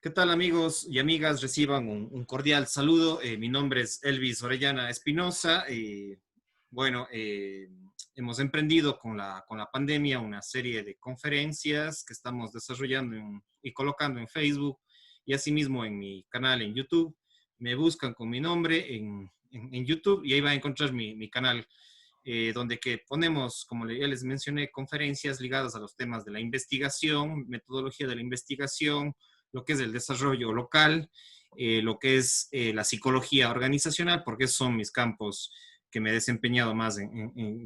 ¿Qué tal, amigos y amigas? Reciban un cordial saludo. Mi nombre es Elvis Orellana Espinosa. Hemos emprendido con la pandemia una serie de conferencias que estamos desarrollando y colocando en Facebook y asimismo en mi canal en YouTube. Me buscan con mi nombre en YouTube y ahí va a encontrar mi canal, donde que ponemos, como ya les mencioné, conferencias ligadas a los temas de la investigación, metodología de la investigación, lo que es el desarrollo local, lo que es la psicología organizacional, porque esos son mis campos que me he desempeñado más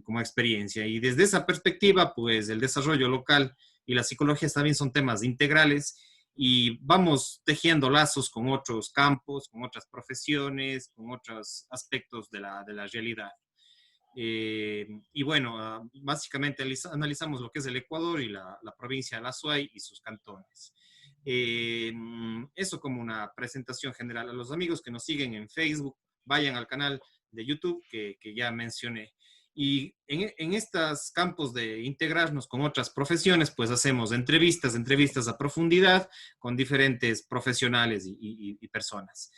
como experiencia. Y desde esa perspectiva, pues el desarrollo local y la psicología también son temas integrales y vamos tejiendo lazos con otros campos, con otras profesiones, con otros aspectos de la realidad. Y bueno, básicamente analizamos lo que es el Ecuador y la provincia de la Azuay y sus cantones. Eso como una presentación general. A los amigos que nos siguen en Facebook, vayan al canal de YouTube que ya mencioné. Y en estos campos de integrarnos con otras profesiones, pues hacemos entrevistas a profundidad con diferentes profesionales y personas.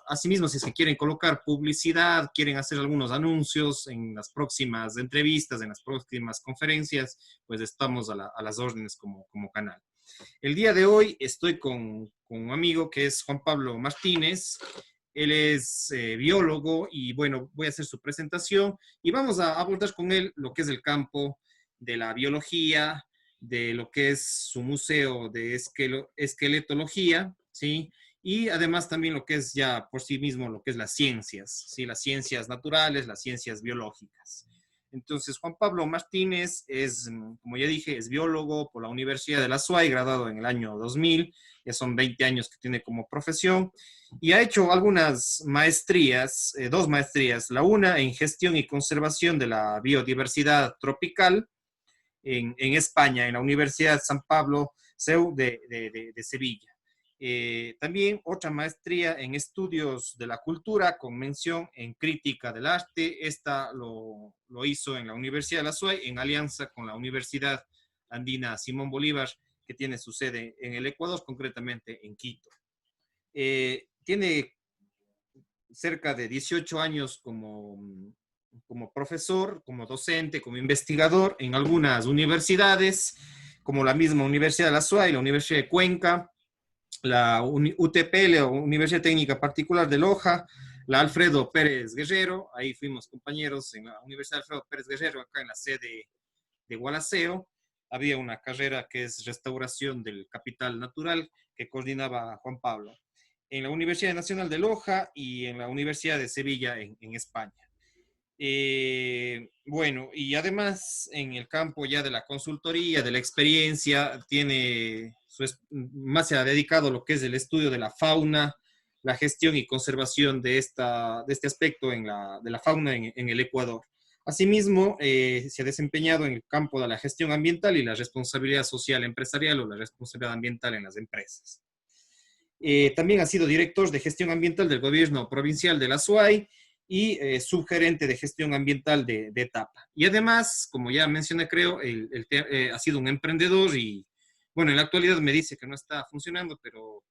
Asimismo, si es que quieren colocar publicidad, quieren hacer algunos anuncios en las próximas entrevistas, en las próximas conferencias, pues estamos a las órdenes como canal. El día de hoy estoy con un amigo que es Juan Pablo Martínez. Él es biólogo y bueno, voy a hacer su presentación y vamos a abordar con él lo que es el campo de la biología, de lo que es su museo de esqueletología, ¿sí? Y además también lo que es ya por sí mismo lo que es las ciencias, ¿sí? Las ciencias naturales, las ciencias biológicas. Entonces, Juan Pablo Martínez es, como ya dije, es biólogo por la Universidad de la SUAY, graduado en el año 2000, ya son 20 años que tiene como profesión, y ha hecho algunas maestrías, dos maestrías, la una en gestión y conservación de la biodiversidad tropical en España, en la Universidad San Pablo CEU de Sevilla. También otra maestría en estudios de la cultura con mención en crítica del arte. Esta lo hizo en la Universidad de la SUAY en alianza con la Universidad Andina Simón Bolívar, que tiene su sede en el Ecuador, concretamente en Quito. Tiene cerca de 18 años como profesor, como docente, como investigador en algunas universidades, como la misma Universidad de la SUAY, la Universidad de Cuenca, la UTP, la Universidad Técnica Particular de Loja, la Alfredo Pérez Guerrero, ahí fuimos compañeros en la Universidad Alfredo Pérez Guerrero, acá en la sede de Gualaceo. Había una carrera que es restauración del capital natural que coordinaba Juan Pablo. En la Universidad Nacional de Loja y en la Universidad de Sevilla en España. Bueno, y además en el campo ya de la consultoría, de la experiencia, más se ha dedicado a lo que es el estudio de la fauna, la gestión y conservación de este aspecto de la fauna en el Ecuador. Asimismo, se ha desempeñado en el campo de la gestión ambiental y la responsabilidad social empresarial o la responsabilidad ambiental en las empresas. También ha sido director de gestión ambiental del gobierno provincial de la SUAY y subgerente de gestión ambiental de Etapa. Y además, como ya mencioné, creo, ha sido un emprendedor y, bueno, en la actualidad me dice que no está funcionando, pero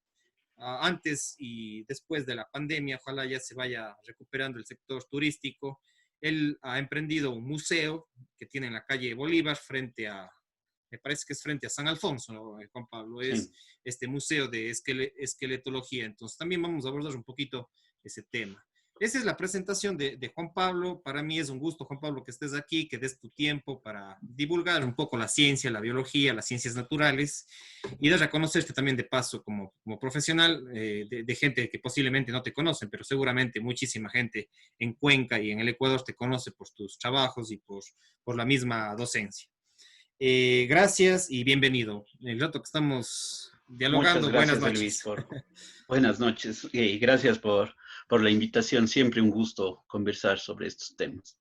antes y después de la pandemia, ojalá ya se vaya recuperando el sector turístico. Él ha emprendido un museo que tiene en la calle Bolívar me parece que es frente a San Alfonso, ¿no, Juan Pablo? Es Sí. este museo de esqueletología. Entonces, también vamos a abordar un poquito ese tema. Esa es la presentación de Juan Pablo. Para mí es un gusto, Juan Pablo, que estés aquí, que des tu tiempo para divulgar un poco la ciencia, la biología, las ciencias naturales y de reconocerte también de paso como profesional de gente que posiblemente no te conocen, pero seguramente muchísima gente en Cuenca y en el Ecuador te conoce por tus trabajos y por la misma docencia. Gracias y bienvenido. El rato que estamos Muchas dialogando, buenas gracias, Elvis, noches. por buenas noches y gracias por la invitación. Siempre un gusto conversar sobre estos temas.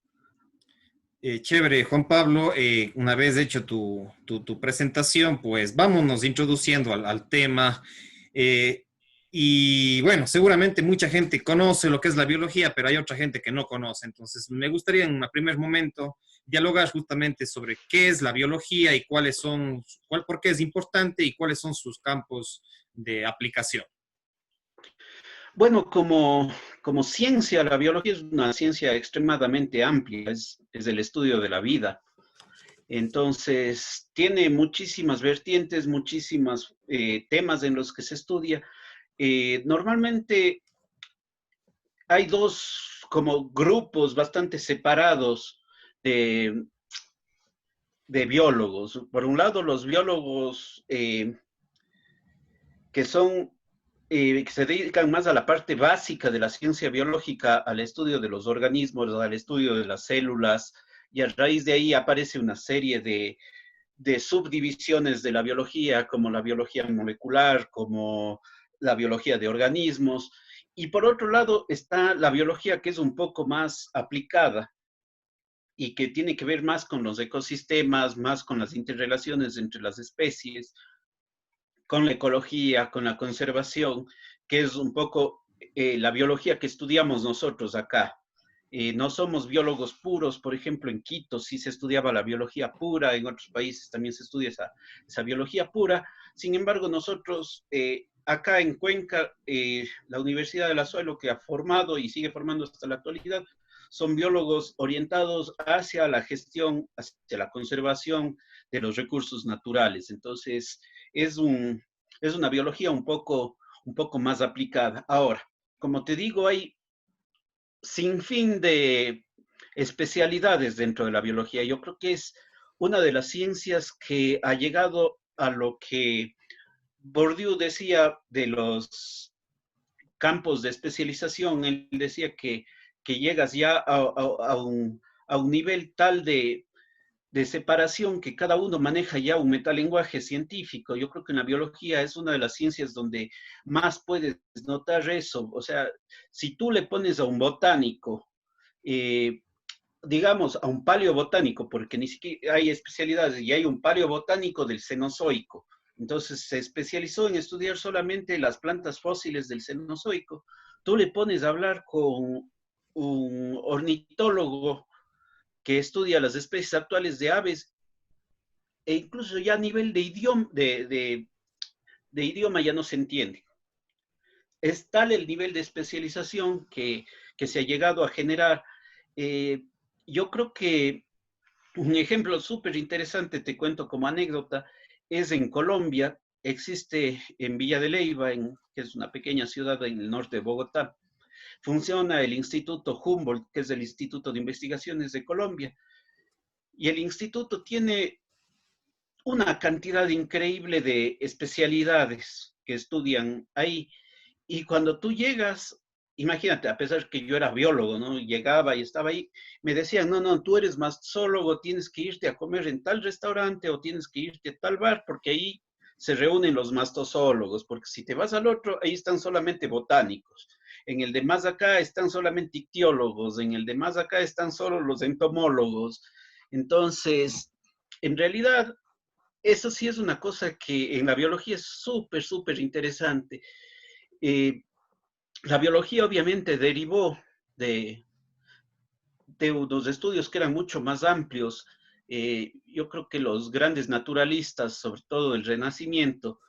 Chévere, Juan Pablo, una vez hecho tu presentación, pues vámonos introduciendo al tema. Eh, y bueno, seguramente mucha gente conoce lo que es la biología, pero hay otra gente que no conoce. Entonces, me gustaría en un primer momento dialogar justamente sobre qué es la biología y por qué es importante y cuáles son sus campos de aplicación. Bueno, como ciencia, la biología es una ciencia extremadamente amplia, es el estudio de la vida. Entonces, tiene muchísimas vertientes, muchísimos temas en los que se estudia. Normalmente hay dos como grupos bastante separados de, de biólogos. Por un lado, los biólogos que son que se dedican más a la parte básica de la ciencia biológica, al estudio de los organismos, al estudio de las células, y a raíz de ahí aparece una serie de subdivisiones de la biología, como la biología molecular, como la biología de organismos, y por otro lado está la biología que es un poco más aplicada y que tiene que ver más con los ecosistemas, más con las interrelaciones entre las especies, con la ecología, con la conservación, que es un poco la biología que estudiamos nosotros acá. No somos biólogos puros, por ejemplo, en Quito sí se estudiaba la biología pura, en otros países también se estudia esa biología pura. Sin embargo, nosotros acá en Cuenca, la Universidad de la Azuelo, que ha formado y sigue formando hasta la actualidad, son biólogos orientados hacia la gestión, hacia la conservación de los recursos naturales. Entonces, es, un, es una biología un poco más aplicada. Ahora, como te digo, hay sin fin de especialidades dentro de la biología. Yo creo que es una de las ciencias que ha llegado a lo que Bourdieu decía de los campos de especialización. Él decía que llegas ya a un nivel tal de separación que cada uno maneja ya un metalenguaje científico. Yo creo que en la biología es una de las ciencias donde más puedes notar eso. O sea, si tú le pones a un botánico, eh, digamos, a un paleobotánico, porque ni siquiera hay especialidades, y hay un paleobotánico del Cenozoico. Entonces se especializó en estudiar solamente las plantas fósiles del Cenozoico. Tú le pones a hablar con un ornitólogo que estudia las especies actuales de aves, e incluso ya a nivel de idioma ya no se entiende. Es tal el nivel de especialización que se ha llegado a generar. Eh, yo creo que un ejemplo súper interesante, te cuento como anécdota, es en Colombia. Existe en Villa de Leyva, que es una pequeña ciudad en el norte de Bogotá, funciona el Instituto Humboldt, que es el Instituto de Investigaciones de Colombia. Y el instituto tiene una cantidad increíble de especialidades que estudian ahí. Y cuando tú llegas, imagínate, a pesar que yo era biólogo, ¿no? Llegaba y estaba ahí, me decían, no, no, tú eres mastólogo, tienes que irte a comer en tal restaurante o tienes que irte a tal bar, porque ahí se reúnen los mastozólogos, porque si te vas al otro, ahí están solamente botánicos. En el de más acá están solamente ictiólogos, en el de más acá están solo los entomólogos. Entonces, en realidad, eso sí es una cosa que en la biología es súper, súper interesante. Eh, la biología obviamente derivó de, de unos estudios que eran mucho más amplios. Yo creo que los grandes naturalistas, sobre todo el Renacimiento,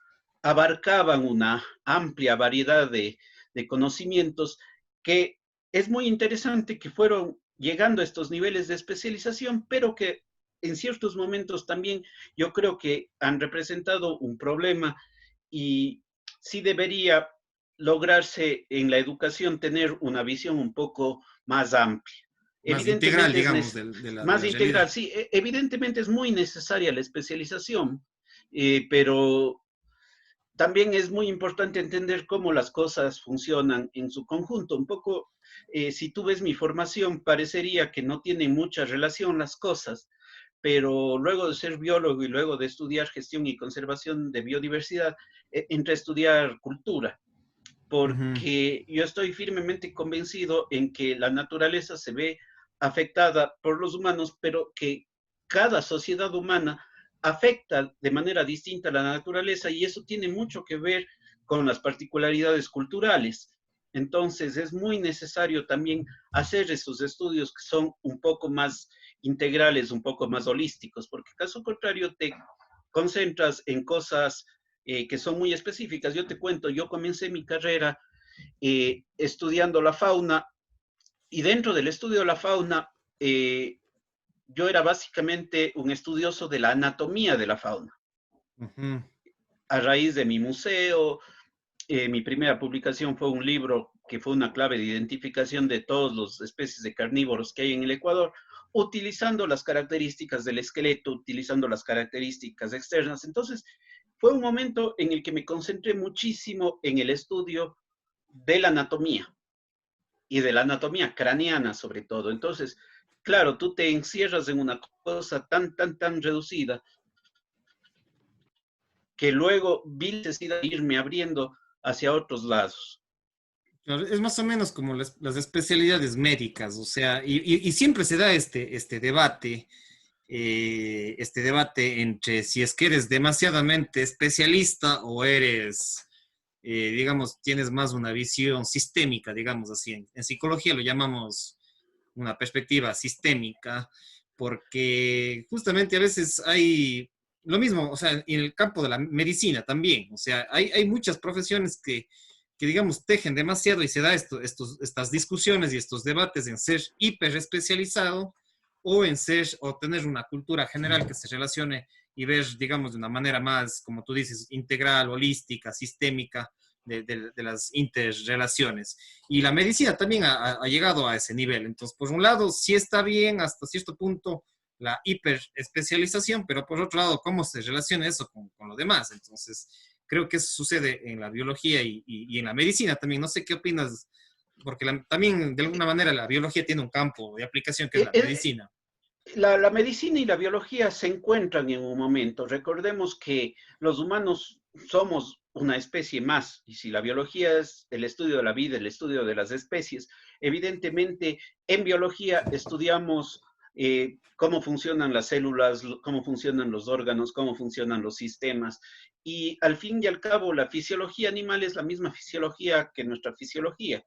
abarcaban una amplia variedad de conocimientos que es muy interesante que fueron llegando a estos niveles de especialización, pero que en ciertos momentos también yo creo que han representado un problema y sí debería lograrse en la educación tener una visión un poco más amplia. Más integral, Evidentemente digamos, de más la realidad. integral, sí, evidentemente es muy necesaria la especialización, pero también es muy importante entender cómo las cosas funcionan en su conjunto. Un poco, si tú ves mi formación, parecería que no tienen mucha relación las cosas, pero luego de ser biólogo y luego de estudiar gestión y conservación de biodiversidad, entré a estudiar cultura, Ujú. porque yo estoy firmemente convencido en que la naturaleza se ve afectada por los humanos, pero que cada sociedad humana afecta de manera distinta a la naturaleza y eso tiene mucho que ver con las particularidades culturales. Entonces es muy necesario también hacer esos estudios que son un poco más integrales, un poco más holísticos, porque caso contrario te concentras en cosas que son muy específicas. Yo te cuento, yo comencé mi carrera estudiando la fauna y dentro del estudio de la fauna, yo era básicamente un estudioso de la anatomía de la fauna. Ujú. A raíz de mi museo, mi primera publicación fue un libro que fue una clave de identificación de todas las especies de carnívoros que hay en el Ecuador, utilizando las características del esqueleto, utilizando las características externas. Entonces, fue un momento en el que me concentré muchísimo en el estudio de la anatomía y de la anatomía craneana sobre todo. Entonces, claro, tú te encierras en una cosa tan reducida que luego vi necesidad de irme abriendo hacia otros lados. Claro, es más o menos como las especialidades médicas, o sea, y siempre se da este debate entre si es que eres demasiadamente especialista o eres, digamos, tienes más una visión sistémica, digamos así. En psicología lo llamamos una perspectiva sistémica, porque justamente a veces hay lo mismo, o sea, en el campo de la medicina también, o sea, hay muchas profesiones que, digamos, tejen demasiado y se da estas discusiones y estos debates en ser hiper especializado o en ser, o tener una cultura general que se relacione y ver, digamos, de una manera más, como tú dices, integral, holística, sistémica, de las interrelaciones. Y la medicina también ha llegado a ese nivel. Entonces, por un lado, sí está bien hasta cierto punto la hiperespecialización, pero por otro lado, ¿cómo se relaciona eso con lo demás? Entonces, creo que eso sucede en la biología y en la medicina también. No sé qué opinas, porque también de alguna manera la biología tiene un campo de aplicación que es la medicina. La medicina y la biología se encuentran en un momento. Recordemos que los humanos somos una especie más, y si la biología es el estudio de la vida, el estudio de las especies, evidentemente en biología estudiamos cómo funcionan las células, cómo funcionan los órganos, cómo funcionan los sistemas, y al fin y al cabo la fisiología animal es la misma fisiología que nuestra fisiología,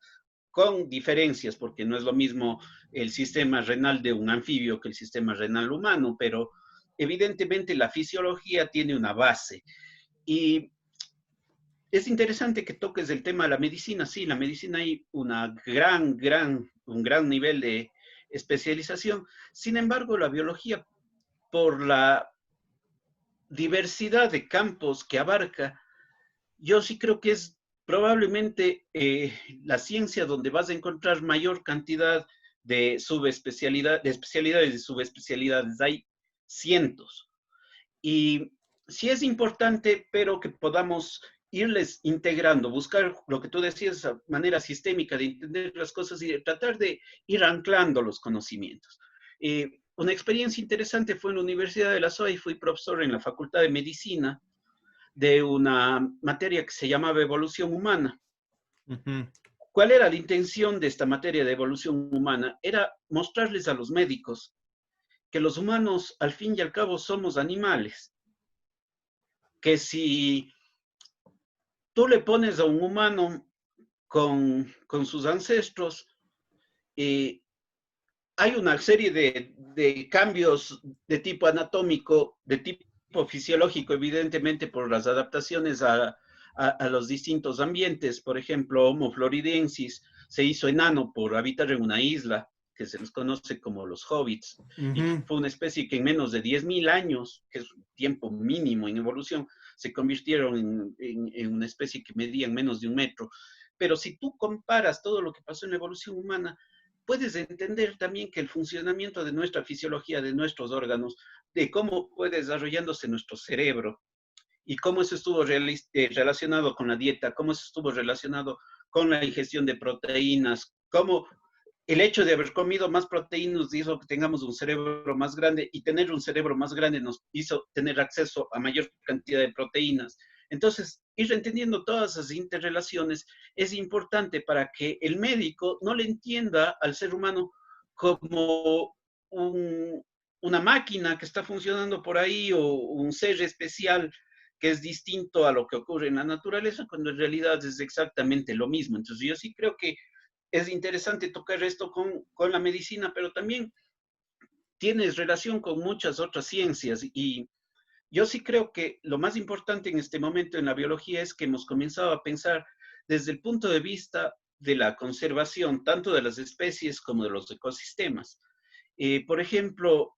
con diferencias, porque no es lo mismo el sistema renal de un anfibio que el sistema renal humano, pero evidentemente la fisiología tiene una base. Y es interesante que toques el tema de la medicina. Sí, la medicina hay una un gran nivel de especialización. Sin embargo, la biología, por la diversidad de campos que abarca, yo sí creo que es probablemente la ciencia donde vas a encontrar mayor cantidad de subespecialidad, de especialidades y subespecialidades. Hay cientos. Y sí es importante, pero que podamos irles integrando, buscar lo que tú decías, esa manera sistémica de entender las cosas y de tratar de ir anclando los conocimientos. Una experiencia interesante fue en la Universidad de La SOA y fui profesor en la Facultad de Medicina de una materia que se llamaba evolución humana. Uh -huh. ¿Cuál era la intención de esta materia de evolución humana? Era mostrarles a los médicos que los humanos, al fin y al cabo, somos animales. Que si tú le pones a un humano con sus ancestros, eh, hay una serie de cambios de tipo anatómico, de tipo fisiológico, evidentemente por las adaptaciones a los distintos ambientes. Por ejemplo, Homo floridensis se hizo enano por habitar en una isla que se les conoce como los hobbits, Uh y -huh. fue una especie que en menos de 10.000 años, que es un tiempo mínimo en evolución, se convirtieron en una especie que medía menos de 1 metro. Pero si tú comparas todo lo que pasó en la evolución humana, puedes entender también que el funcionamiento de nuestra fisiología, de nuestros órganos, de cómo puede desarrollándose nuestro cerebro y cómo eso estuvo relacionado con la dieta, cómo eso estuvo relacionado con la ingestión de proteínas, cómo el hecho de haber comido más proteínas hizo que tengamos un cerebro más grande, y tener un cerebro más grande nos hizo tener acceso a mayor cantidad de proteínas. Entonces, ir entendiendo todas esas interrelaciones es importante para que el médico no le entienda al ser humano como una máquina que está funcionando por ahí o un ser especial que es distinto a lo que ocurre en la naturaleza, cuando en realidad es exactamente lo mismo. Entonces, yo sí creo que es interesante tocar esto con la medicina, pero también tiene relación con muchas otras ciencias y yo sí creo que lo más importante en este momento en la biología es que hemos comenzado a pensar desde el punto de vista de la conservación, tanto de las especies como de los ecosistemas. Por ejemplo,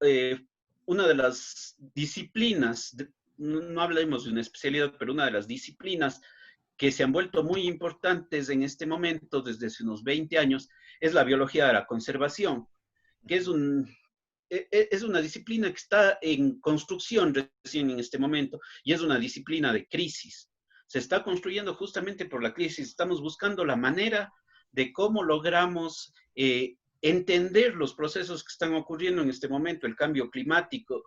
una de las disciplinas, no hablemos de una especialidad, pero una de las disciplinas que se han vuelto muy importantes en este momento, desde hace unos 20 años, es la biología de la conservación, que es una disciplina que está en construcción recién en este momento y es una disciplina de crisis. Se está construyendo justamente por la crisis. Estamos buscando la manera de cómo logramos entender los procesos que están ocurriendo en este momento, el cambio climático,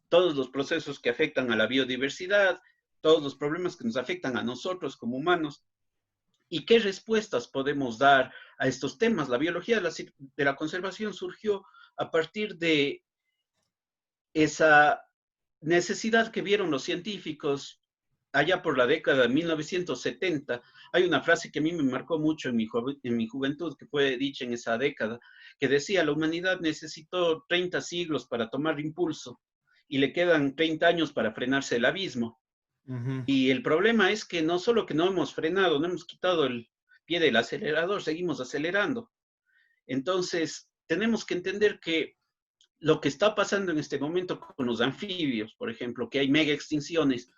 todos los procesos que afectan a la biodiversidad, todos los problemas que nos afectan a nosotros como humanos y qué respuestas podemos dar a estos temas. La biología de la conservación surgió a partir de esa necesidad que vieron los científicos allá por la década de 1970. Hay una frase que a mí me marcó mucho en mi juventud, que fue dicha en esa década, que decía, la humanidad necesitó 30 siglos para tomar impulso y le quedan 30 años para frenarse el abismo. Ujú. Y el problema es que no solo que no hemos frenado, no hemos quitado el pie del acelerador, seguimos acelerando. Entonces, tenemos que entender que lo que está pasando en este momento con los anfibios, por ejemplo, que hay mega extinciones,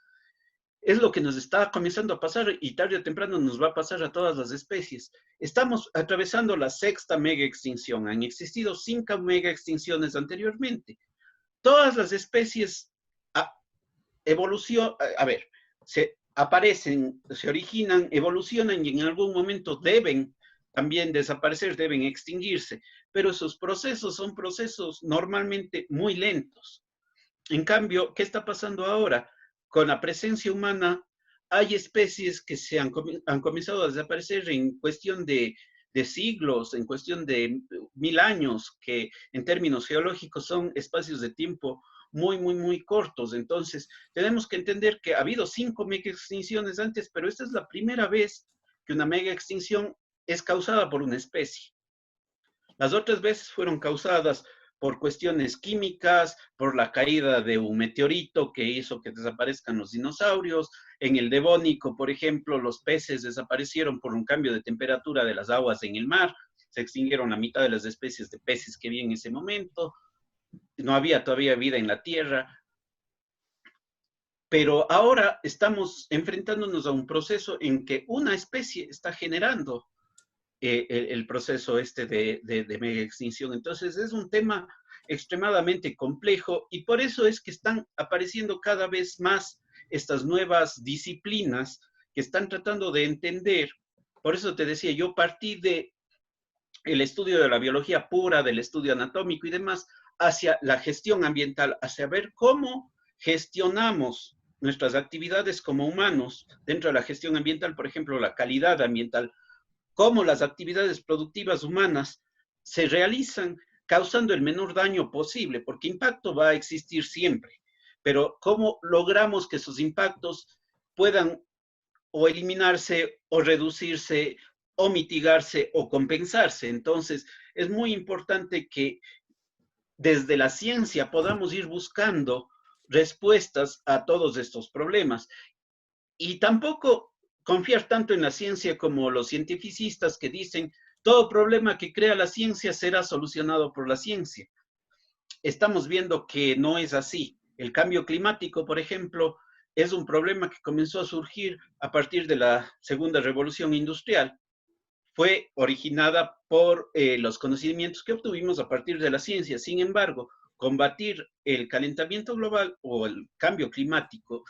es lo que nos está comenzando a pasar y tarde o temprano nos va a pasar a todas las especies. Estamos atravesando la sexta mega extinción. Han existido 5 mega extinciones anteriormente. Todas las especies evolucionan, a ver, se aparecen, se originan, evolucionan y en algún momento deben también desaparecer, deben extinguirse, pero esos procesos son procesos normalmente muy lentos. En cambio, ¿qué está pasando ahora? Con la presencia humana hay especies que han comenzado a desaparecer en cuestión de siglos, en cuestión de 1000 años, que en términos geológicos son espacios de tiempo muy cortos. Entonces, tenemos que entender que ha habido 5 mega extinciones antes, pero esta es la primera vez que una mega extinción es causada por una especie. Las otras veces fueron causadas por cuestiones químicas, por la caída de un meteorito que hizo que desaparezcan los dinosaurios. En el Devónico, por ejemplo, los peces desaparecieron por un cambio de temperatura de las aguas en el mar. Se extinguieron la mitad de las especies de peces que había en ese momento. No había todavía vida en la Tierra. Pero ahora estamos enfrentándonos a un proceso en que una especie está generando el proceso este de mega extinción. Entonces es un tema extremadamente complejo y por eso es que están apareciendo cada vez más estas nuevas disciplinas que están tratando de entender. Por eso te decía, yo partí de el estudio de la biología pura, del estudio anatómico y demás, hacia la gestión ambiental, hacia ver cómo gestionamos nuestras actividades como humanos dentro de la gestión ambiental, por ejemplo, la calidad ambiental, cómo las actividades productivas humanas se realizan causando el menor daño posible, porque impacto va a existir siempre, pero cómo logramos que esos impactos puedan o eliminarse o reducirse o mitigarse o compensarse. Entonces, es muy importante que desde la ciencia podamos ir buscando respuestas a todos estos problemas. Y tampoco confiar tanto en la ciencia como los cientificistas que dicen todo problema que crea la ciencia será solucionado por la ciencia. Estamos viendo que no es así. El cambio climático, por ejemplo, es un problema que comenzó a surgir a partir de la segunda revolución industrial. Fue originada por los conocimientos que obtuvimos a partir de la ciencia. Sin embargo, combatir el calentamiento global o el cambio climático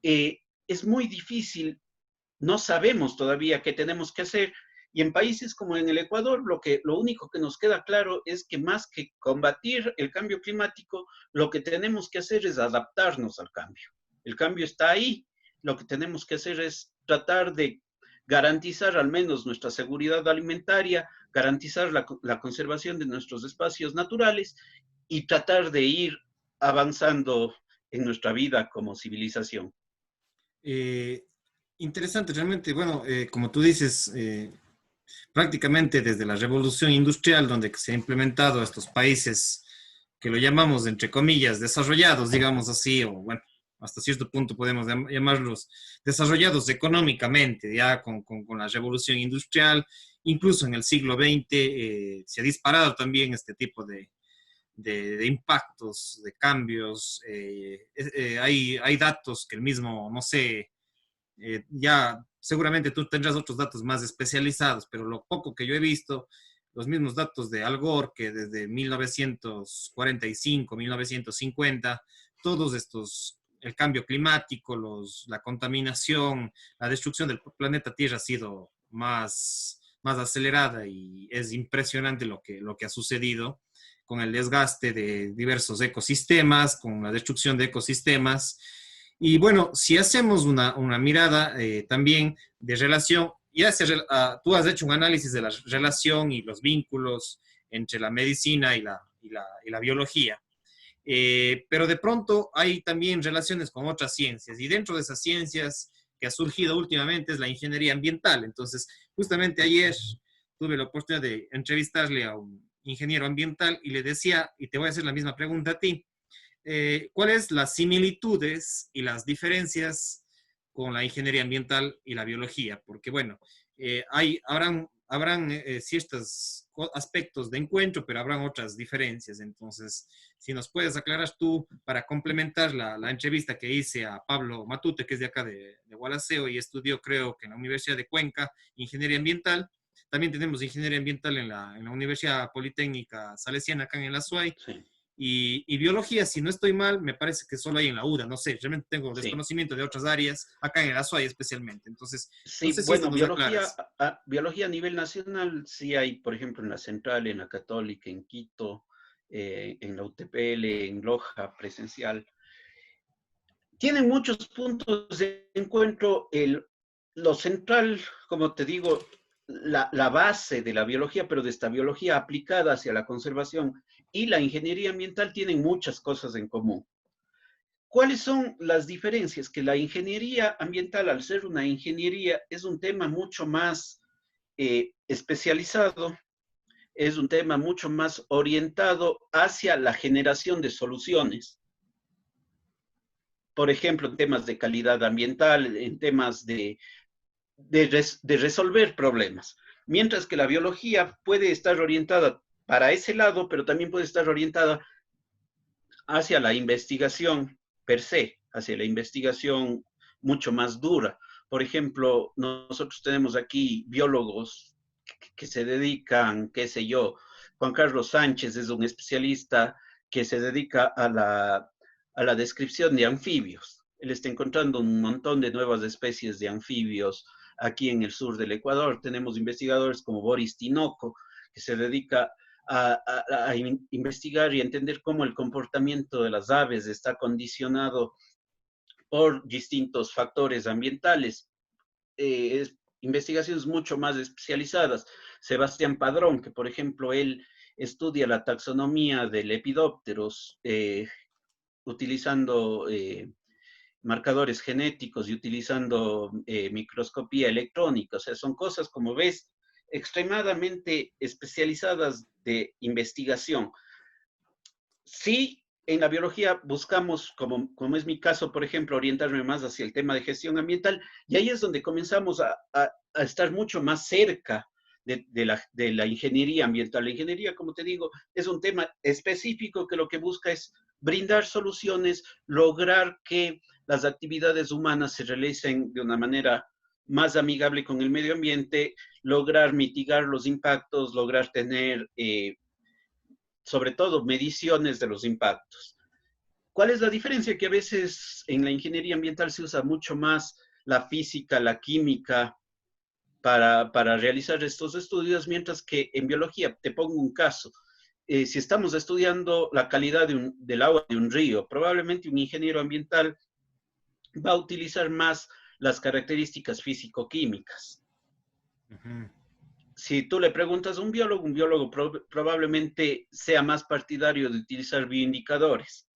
es muy difícil, no sabemos todavía qué tenemos que hacer. Y en países como en el Ecuador, lo único que nos queda claro es que más que combatir el cambio climático, lo que tenemos que hacer es adaptarnos al cambio. El cambio está ahí. Lo que tenemos que hacer es tratar de garantizar al menos nuestra seguridad alimentaria, garantizar la conservación de nuestros espacios naturales y tratar de ir avanzando en nuestra vida como civilización. Eh, Interesante, realmente, bueno, como tú dices, prácticamente desde la revolución industrial, donde se ha implementado a estos países que lo llamamos, entre comillas, desarrollados, digamos así, o bueno, hasta cierto punto podemos llamarlos desarrollados económicamente, ya con la revolución industrial, incluso en el siglo XX se ha disparado también este tipo de impactos, de cambios. Hay datos que el mismo, no sé, ya seguramente tú tendrás otros datos más especializados, pero lo poco que yo he visto, los mismos datos de Al Gore, que desde 1945, 1950, todos estos, el cambio climático, la contaminación, la destrucción del planeta Tierra ha sido más acelerada y es impresionante lo que ha sucedido con el desgaste de diversos ecosistemas, con la destrucción de ecosistemas. Y bueno, si hacemos una mirada también de relación, tú has hecho un análisis de la relación y los vínculos entre la medicina y la biología. Pero de pronto hay también relaciones con otras ciencias y dentro de esas ciencias que ha surgido últimamente es la ingeniería ambiental. Entonces, justamente ayer tuve la oportunidad de entrevistarle a un ingeniero ambiental y le decía, y te voy a hacer la misma pregunta a ti, ¿cuáles las similitudes y las diferencias con la ingeniería ambiental y la biología? Porque, bueno, habrán ciertos aspectos de encuentro, pero habrán otras diferencias. Entonces, si nos puedes aclarar tú para complementar la entrevista que hice a Pablo Matute, que es de acá de Gualaceo y estudió, creo que en la Universidad de Cuenca, ingeniería ambiental. También tenemos ingeniería ambiental en la Universidad Politécnica Salesiana, acá en el Azuay. Sí, Y biología, si no estoy mal, me parece que solo hay en la UDA, no sé, realmente tengo sí. desconocimiento de otras áreas, acá en el Azuay especialmente. Entonces, no Sí, sé si esto bueno, nos biología, aclaras. biología a nivel nacional sí hay, por ejemplo, en la Central, en la Católica, en Quito, en la UTPL, en Loja, presencial. Tienen muchos puntos de encuentro. Lo central, como te digo, la base de la biología, pero de esta biología aplicada hacia la conservación y la ingeniería ambiental tienen muchas cosas en común. ¿Cuáles son las diferencias? Que la ingeniería ambiental, al ser una ingeniería, es un tema mucho más especializado, es un tema mucho más orientado hacia la generación de soluciones. Por ejemplo, en temas de calidad ambiental, en temas de resolver problemas. Mientras que la biología puede estar orientada para ese lado, pero también puede estar orientada hacia la investigación per se, hacia la investigación mucho más dura. Por ejemplo, nosotros tenemos aquí biólogos que se dedican, qué sé yo, Juan Carlos Sánchez es un especialista que se dedica a la descripción de anfibios. Él está encontrando un montón de nuevas especies de anfibios aquí en el sur del Ecuador. Tenemos investigadores como Boris Tinoco, que se dedica a investigar y entender cómo el comportamiento de las aves está condicionado por distintos factores ambientales. Investigaciones mucho más especializadas. Sebastián Padrón, que por ejemplo él estudia la taxonomía de lepidópteros utilizando marcadores genéticos y utilizando microscopía electrónica. O sea, son cosas, como ves, extremadamente especializadas de investigación. Sí, en la biología buscamos, como es mi caso, por ejemplo, orientarme más hacia el tema de gestión ambiental, y ahí es donde comenzamos a estar mucho más cerca de la ingeniería ambiental. La ingeniería, como te digo, es un tema específico que lo que busca es brindar soluciones, lograr que las actividades humanas se realicen de una manera más amigable con el medio ambiente, lograr mitigar los impactos, lograr tener sobre todo mediciones de los impactos. ¿Cuál es la diferencia? Que a veces en la ingeniería ambiental se usa mucho más la física, la química para realizar estos estudios, mientras que en biología, te pongo un caso, si estamos estudiando la calidad del agua de un río, probablemente un ingeniero ambiental va a utilizar más las características físico-químicas. Uh -huh. Si tú le preguntas a un biólogo probablemente sea más partidario de utilizar bioindicadores.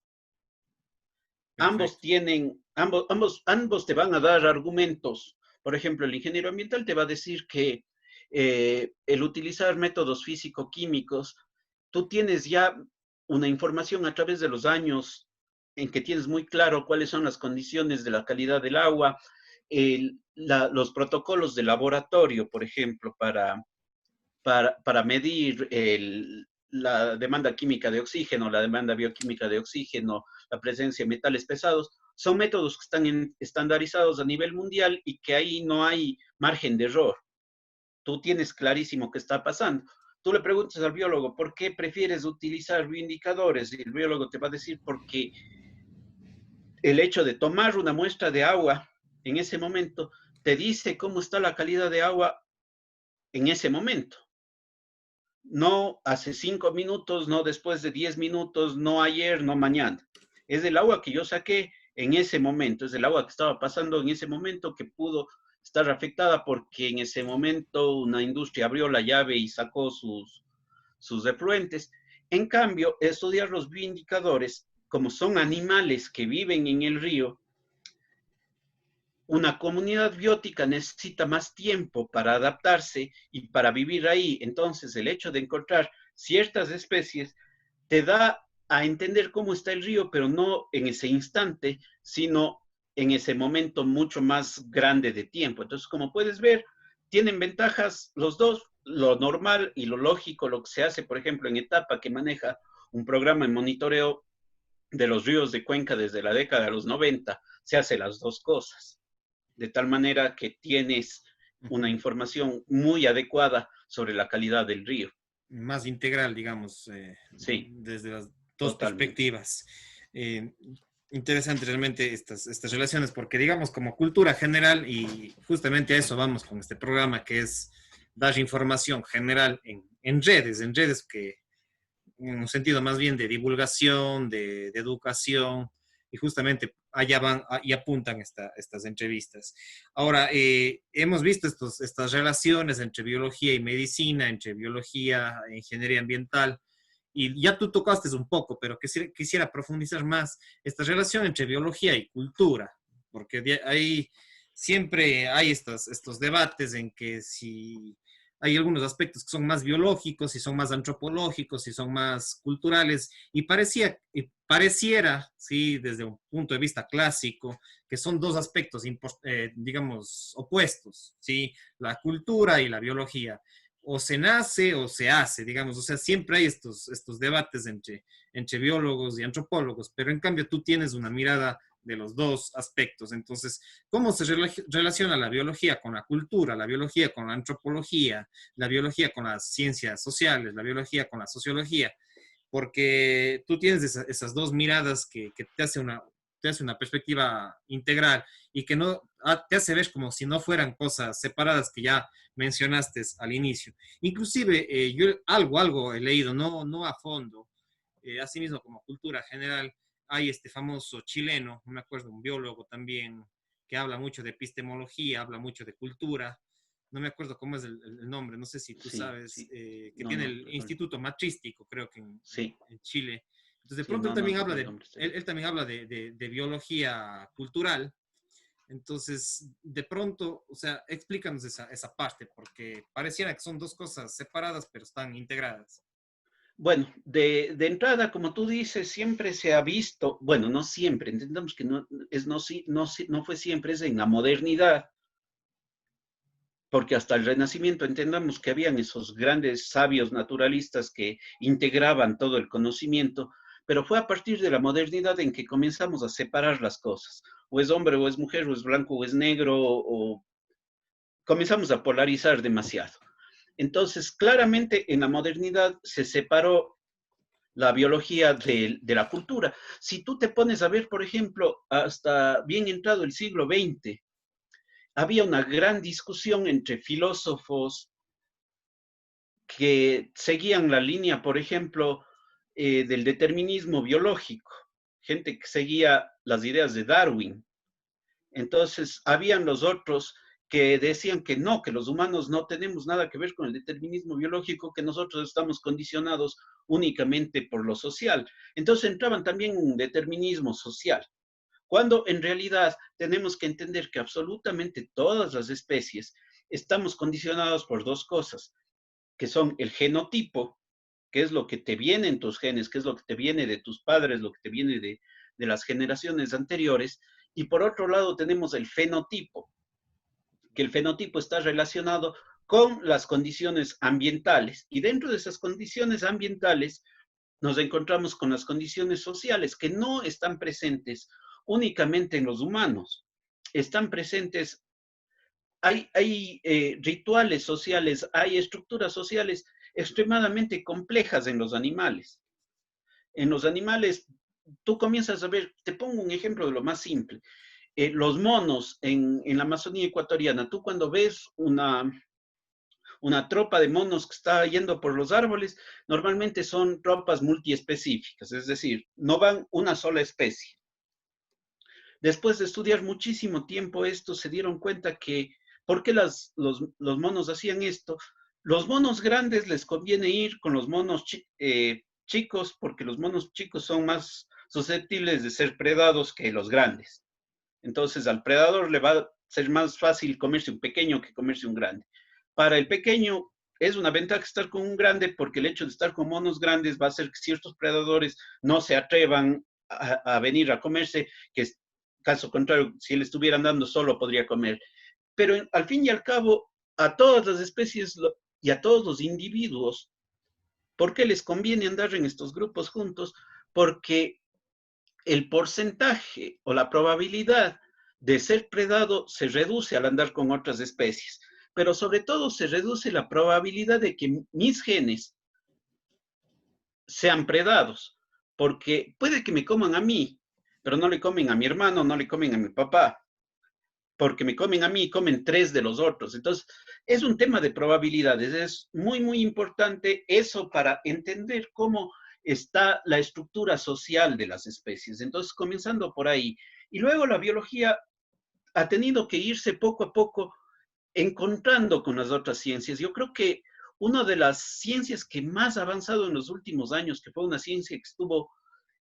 Perfecto. Ambos te van a dar argumentos. Por ejemplo, el ingeniero ambiental te va a decir que el utilizar métodos físico-químicos, tú tienes ya una información a través de los años en que tienes muy claro cuáles son las condiciones de la calidad del agua, los protocolos de laboratorio, por ejemplo, para medir la demanda química de oxígeno, la demanda bioquímica de oxígeno, la presencia de metales pesados, son métodos que están estandarizados a nivel mundial y que ahí no hay margen de error. Tú tienes clarísimo qué está pasando. Tú le preguntas al biólogo, ¿por qué prefieres utilizar bioindicadores? Y el biólogo te va a decir, porque el hecho de tomar una muestra de agua en ese momento te dice cómo está la calidad de agua en ese momento. No hace 5 minutos, no después de 10 minutos, no ayer, no mañana. Es el agua que yo saqué en ese momento, es el agua que estaba pasando en ese momento que pudo estar afectada porque en ese momento una industria abrió la llave y sacó sus efluentes. En cambio, estudiar los bioindicadores, como son animales que viven en el río, una comunidad biótica necesita más tiempo para adaptarse y para vivir ahí. Entonces, el hecho de encontrar ciertas especies te da a entender cómo está el río, pero no en ese instante, sino en ese momento mucho más grande de tiempo. Entonces, como puedes ver, tienen ventajas los dos, lo normal y lo lógico, lo que se hace, por ejemplo, en etapa que maneja un programa de monitoreo de los ríos de Cuenca desde la década de los 90, se hace las dos cosas de tal manera que tienes una información muy adecuada sobre la calidad del río. Más integral, digamos, Sí, desde las dos totalmente. perspectivas. Eh, Interesante realmente estas relaciones, porque digamos como cultura general, y justamente a eso vamos con este programa, que es dar información general en redes que en un sentido más bien de divulgación, de educación, y justamente allá van y apuntan estas entrevistas. Ahora, hemos visto estas relaciones entre biología y medicina, entre biología e ingeniería ambiental, y ya tú tocaste un poco, pero quisiera profundizar más esta relación entre biología y cultura, porque ahí siempre hay estos debates en que si hay algunos aspectos que son más biológicos, y son más antropológicos, y son más culturales, y pareciera, sí, desde un punto de vista clásico, que son dos aspectos, digamos, opuestos, sí, la cultura y la biología. O se nace o se hace, digamos, o sea, siempre hay estos debates entre biólogos y antropólogos, pero en cambio tú tienes una mirada de los dos aspectos. Entonces, ¿cómo se relaciona la biología con la cultura, la biología con la antropología, la biología con las ciencias sociales, la biología con la sociología? Porque tú tienes esas dos miradas que te hace una perspectiva integral, y que no te hace ver como si no fueran cosas separadas que ya mencionaste al inicio. Inclusive, yo algo he leído, no a fondo, asimismo como cultura general, hay este famoso chileno, no me acuerdo, un biólogo también, que habla mucho de epistemología, habla mucho de cultura, no me acuerdo cómo es el nombre, no sé si tú Sí, sabes, sí. que No, tiene no, el perdón. Instituto Matrístico, creo que Sí, en Chile. Entonces, de sí, pronto él no, no, también habla el nombre está bien. él también habla de biología cultural. Entonces, de pronto, o sea, explícanos esa parte, porque pareciera que son dos cosas separadas, pero están integradas. Bueno, de entrada, como tú dices, siempre se ha visto, bueno, no siempre, entendamos que no, es, no, no, no fue siempre, es en la modernidad, porque hasta el Renacimiento entendamos que habían esos grandes sabios naturalistas que integraban todo el conocimiento, pero fue a partir de la modernidad en que comenzamos a separar las cosas, o es hombre, o es mujer, o es blanco, o es negro, o comenzamos a polarizar demasiado. Entonces, claramente en la modernidad se separó la biología de la cultura. Si tú te pones a ver, por ejemplo, hasta bien entrado el siglo XX, había una gran discusión entre filósofos que seguían la línea, por ejemplo, del determinismo biológico, gente que seguía las ideas de Darwin. Entonces, habían los otros que decían que no, que los humanos no tenemos nada que ver con el determinismo biológico, que nosotros estamos condicionados únicamente por lo social. Entonces entraban también en un determinismo social, cuando en realidad tenemos que entender que absolutamente todas las especies estamos condicionados por dos cosas, que son el genotipo qué es lo que te viene en tus genes, qué es lo que te viene de tus padres, lo que te viene de las generaciones anteriores. Y por otro lado tenemos el fenotipo, que el fenotipo está relacionado con las condiciones ambientales. Y dentro de esas condiciones ambientales nos encontramos con las condiciones sociales que no están presentes únicamente en los humanos, están presentes, hay rituales sociales, hay estructuras sociales extremadamente complejas en los animales. En los animales, tú comienzas a ver, te pongo un ejemplo de lo más simple. Los monos en la Amazonía ecuatoriana, tú cuando ves una tropa de monos que está yendo por los árboles, normalmente son tropas multiespecíficas, es decir, no van una sola especie. Después de estudiar muchísimo tiempo esto, se dieron cuenta que, ¿por qué los monos hacían esto? Los monos grandes les conviene ir con los monos chicos, porque los monos chicos son más susceptibles de ser predados que los grandes. Entonces, al predador le va a ser más fácil comerse un pequeño que comerse un grande. Para el pequeño es una ventaja estar con un grande porque el hecho de estar con monos grandes va a hacer que ciertos predadores no se atrevan a venir a comerse, que caso contrario, si él estuviera andando solo podría comer. Pero al fin y al cabo, a todas las especies y a todos los individuos, ¿por qué les conviene andar en estos grupos juntos? Porque el porcentaje o la probabilidad de ser predado se reduce al andar con otras especies, pero sobre todo se reduce la probabilidad de que mis genes sean predados, porque puede que me coman a mí, pero no le comen a mi hermano, no le comen a mi papá, porque me comen a mí y comen 3 de los otros. Entonces, es un tema de probabilidades. Es muy, muy importante eso para entender cómo está la estructura social de las especies. Entonces, comenzando por ahí. Y luego la biología ha tenido que irse poco a poco encontrando con las otras ciencias. Yo creo que una de las ciencias que más ha avanzado en los últimos años, que fue una ciencia que estuvo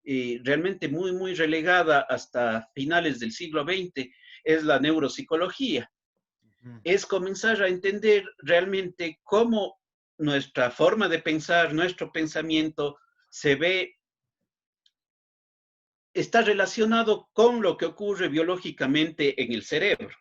realmente muy, muy relegada hasta finales del siglo XX, es la neuropsicología. Es comenzar a entender realmente cómo nuestra forma de pensar, nuestro pensamiento se ve, está relacionado con lo que ocurre biológicamente en el cerebro.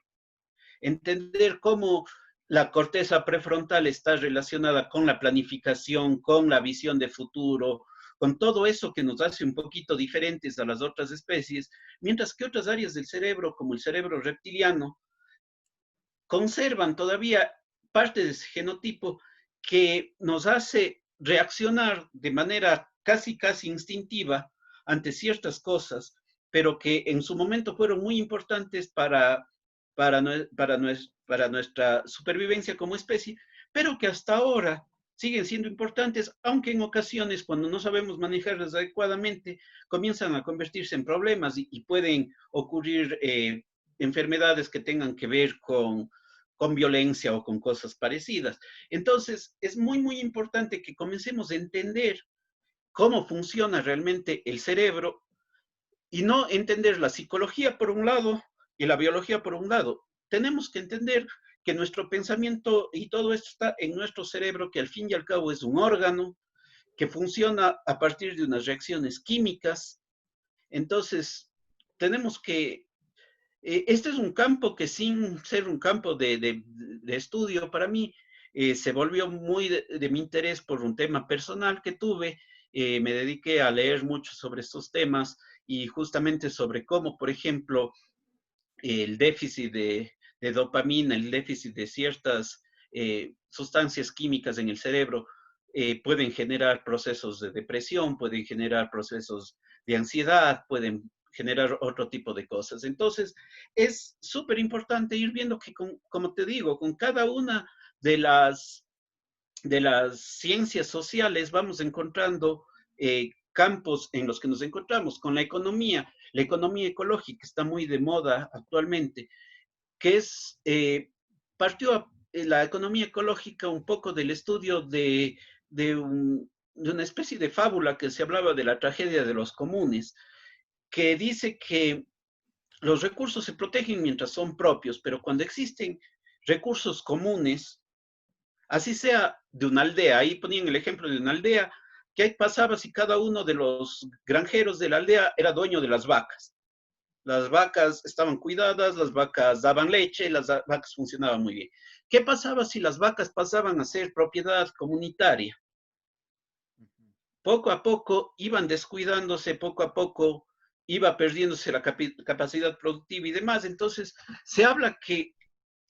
Entender cómo la corteza prefrontal está relacionada con la planificación, con la visión de futuro, con todo eso que nos hace un poquito diferentes a las otras especies, mientras que otras áreas del cerebro, como el cerebro reptiliano, conservan todavía parte de ese genotipo que nos hace reaccionar de manera casi, casi instintiva ante ciertas cosas, pero que en su momento fueron muy importantes para nuestra supervivencia como especie, pero que hasta ahora siguen siendo importantes, aunque en ocasiones, cuando no sabemos manejarlas adecuadamente, comienzan a convertirse en problemas y pueden ocurrir enfermedades que tengan que ver con violencia o con cosas parecidas. Entonces, es muy, muy importante que comencemos a entender cómo funciona realmente el cerebro y no entender la psicología por un lado y la biología por un lado. Tenemos que entender que nuestro pensamiento y todo esto está en nuestro cerebro, que al fin y al cabo es un órgano que funciona a partir de unas reacciones químicas. Entonces, tenemos que este es un campo que sin ser un campo de estudio para mí, se volvió muy de mi interés por un tema personal que tuve. Me dediqué a leer mucho sobre estos temas y justamente sobre cómo, por ejemplo, el déficit de dopamina, el déficit de ciertas sustancias químicas en el cerebro pueden generar procesos de depresión, pueden generar procesos de ansiedad, pueden generar otro tipo de cosas. Entonces, es súper importante ir viendo que, como te digo, con cada una de las ciencias sociales vamos encontrando campos en los que nos encontramos. Con la economía ecológica está muy de moda actualmente, que es, partió la economía ecológica un poco del estudio de una especie de fábula que se hablaba de la tragedia de los comunes, que dice que los recursos se protegen mientras son propios, pero cuando existen recursos comunes, así sea de una aldea, ahí ponían el ejemplo de una aldea, ¿Qué pasaba si cada uno de los granjeros de la aldea era dueño de las vacas? Las vacas estaban cuidadas, las vacas daban leche, las vacas funcionaban muy bien. ¿Qué pasaba si las vacas pasaban a ser propiedad comunitaria? Poco a poco iban descuidándose, poco a poco iba perdiéndose la capacidad productiva y demás. Entonces, se habla que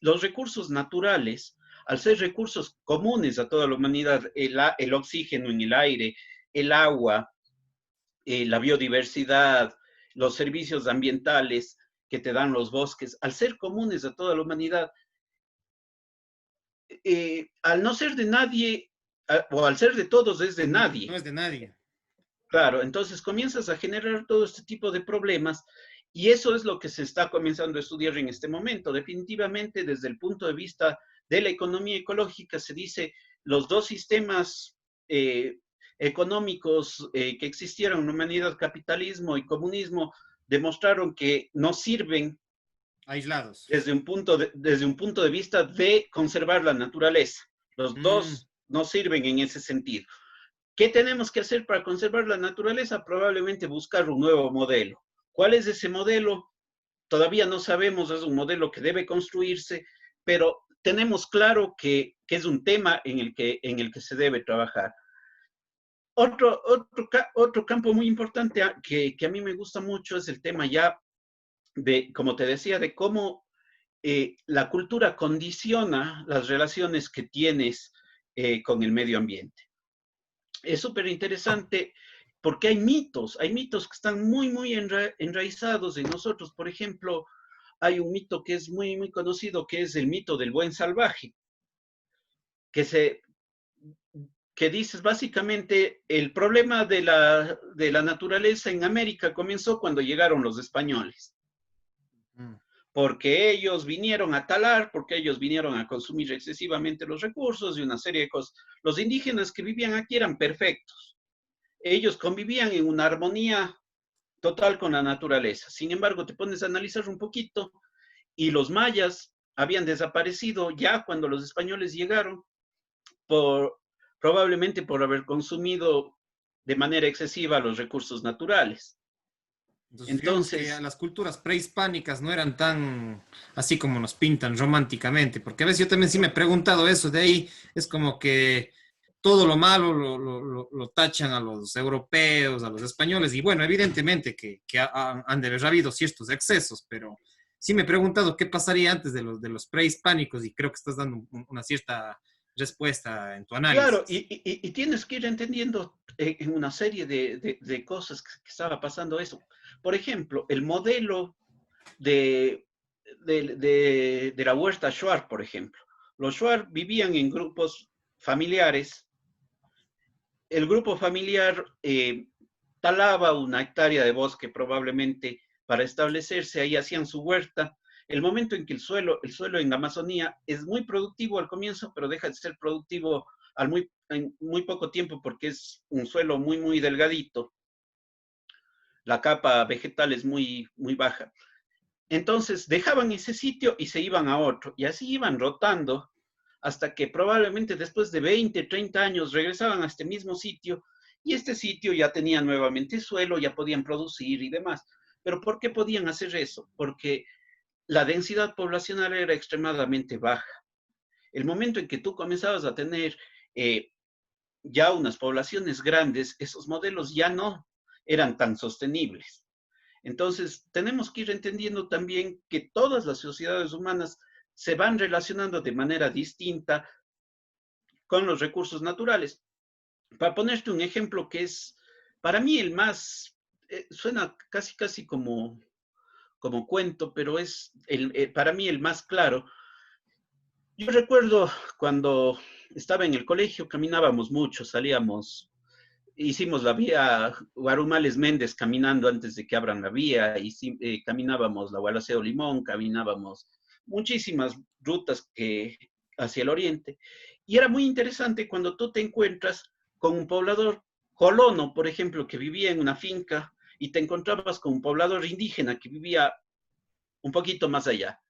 los recursos naturales, al ser recursos comunes a toda la humanidad, el oxígeno en el aire, el agua, la biodiversidad, los servicios ambientales que te dan los bosques, al ser comunes a toda la humanidad, al no ser de nadie, o al ser de todos, es de No nadie. es de nadie. Claro, entonces comienzas a generar todo este tipo de problemas y eso es lo que se está comenzando a estudiar en este momento. Definitivamente, desde el punto de vista de la economía ecológica, se dice los dos sistemas económicos que existieron en la humanidad, capitalismo y comunismo, demostraron que no sirven Aislados. desde un punto de vista de conservar la naturaleza. Los Mm, dos no sirven en ese sentido. ¿Qué tenemos que hacer para conservar la naturaleza? Probablemente buscar un nuevo modelo. ¿Cuál es ese modelo? Todavía no sabemos, es un modelo que debe construirse, pero tenemos claro que es un tema en el que se debe trabajar. Otro campo muy importante que a mí me gusta mucho es el tema ya de, como te decía, de cómo la cultura condiciona las relaciones que tienes con el medio ambiente. Es súper interesante porque hay mitos que están muy enraizados en nosotros. Por ejemplo, hay un mito que es muy conocido, que es el mito del buen salvaje, que se que dices básicamente el problema de la naturaleza en América comenzó cuando llegaron los españoles, mm. porque ellos vinieron a talar, porque ellos vinieron a consumir excesivamente los recursos y una serie de cosas. Los indígenas que vivían aquí eran perfectos. Ellos convivían en una armonía total con la naturaleza. Sin embargo, te pones a analizar un poquito y los mayas habían desaparecido ya cuando los españoles llegaron, por, probablemente por haber consumido de manera excesiva los recursos naturales. Entonces, digamos que Entonces, las culturas prehispánicas no eran tan así como nos pintan románticamente, porque a veces yo también sí me he preguntado eso, de ahí es como que todo lo malo lo tachan a los europeos, a los españoles, y bueno, evidentemente que han de haber habido ciertos excesos, pero sí me he preguntado qué pasaría antes de los prehispánicos y creo que estás dando una cierta respuesta en tu claro, análisis. y tienes que ir entendiendo en una serie de cosas que estaba pasando eso. Por ejemplo, el modelo de, de la huerta Shuar, por ejemplo. Los Shuar vivían en grupos familiares. El grupo familiar talaba una hectárea de bosque probablemente para establecerse, ahí hacían su huerta. El momento en que el suelo en la Amazonía es muy productivo al comienzo, pero deja de ser productivo en muy poco tiempo porque es un suelo muy delgadito. La capa vegetal es muy baja. Entonces dejaban ese sitio y se iban a otro, y así iban rotando hasta que probablemente después de 20, 30 años regresaban a este mismo sitio y este sitio ya tenía nuevamente suelo, ya podían producir y demás. Pero ¿por qué podían hacer eso? Porque la densidad poblacional era extremadamente baja. El momento en que tú comenzabas a tener eh, ya unas poblaciones grandes, esos modelos ya no eran tan sostenibles. Entonces, tenemos que ir entendiendo también que todas las sociedades humanas se van relacionando de manera distinta con los recursos naturales. Para ponerte un ejemplo que es para mí el más, suena casi como cuento, pero es para mí el más claro. Yo recuerdo cuando estaba en el colegio, caminábamos mucho, salíamos, hicimos la vía Guarumales Méndez caminando antes de que abran la vía, y caminábamos la Gualaceo Limón, caminábamos muchísimas rutas hacia el oriente. Y era muy interesante cuando tú te encuentras con un poblador colono, por ejemplo, que vivía en una finca, y te encontrabas con un poblador indígena que vivía un poquito más allá.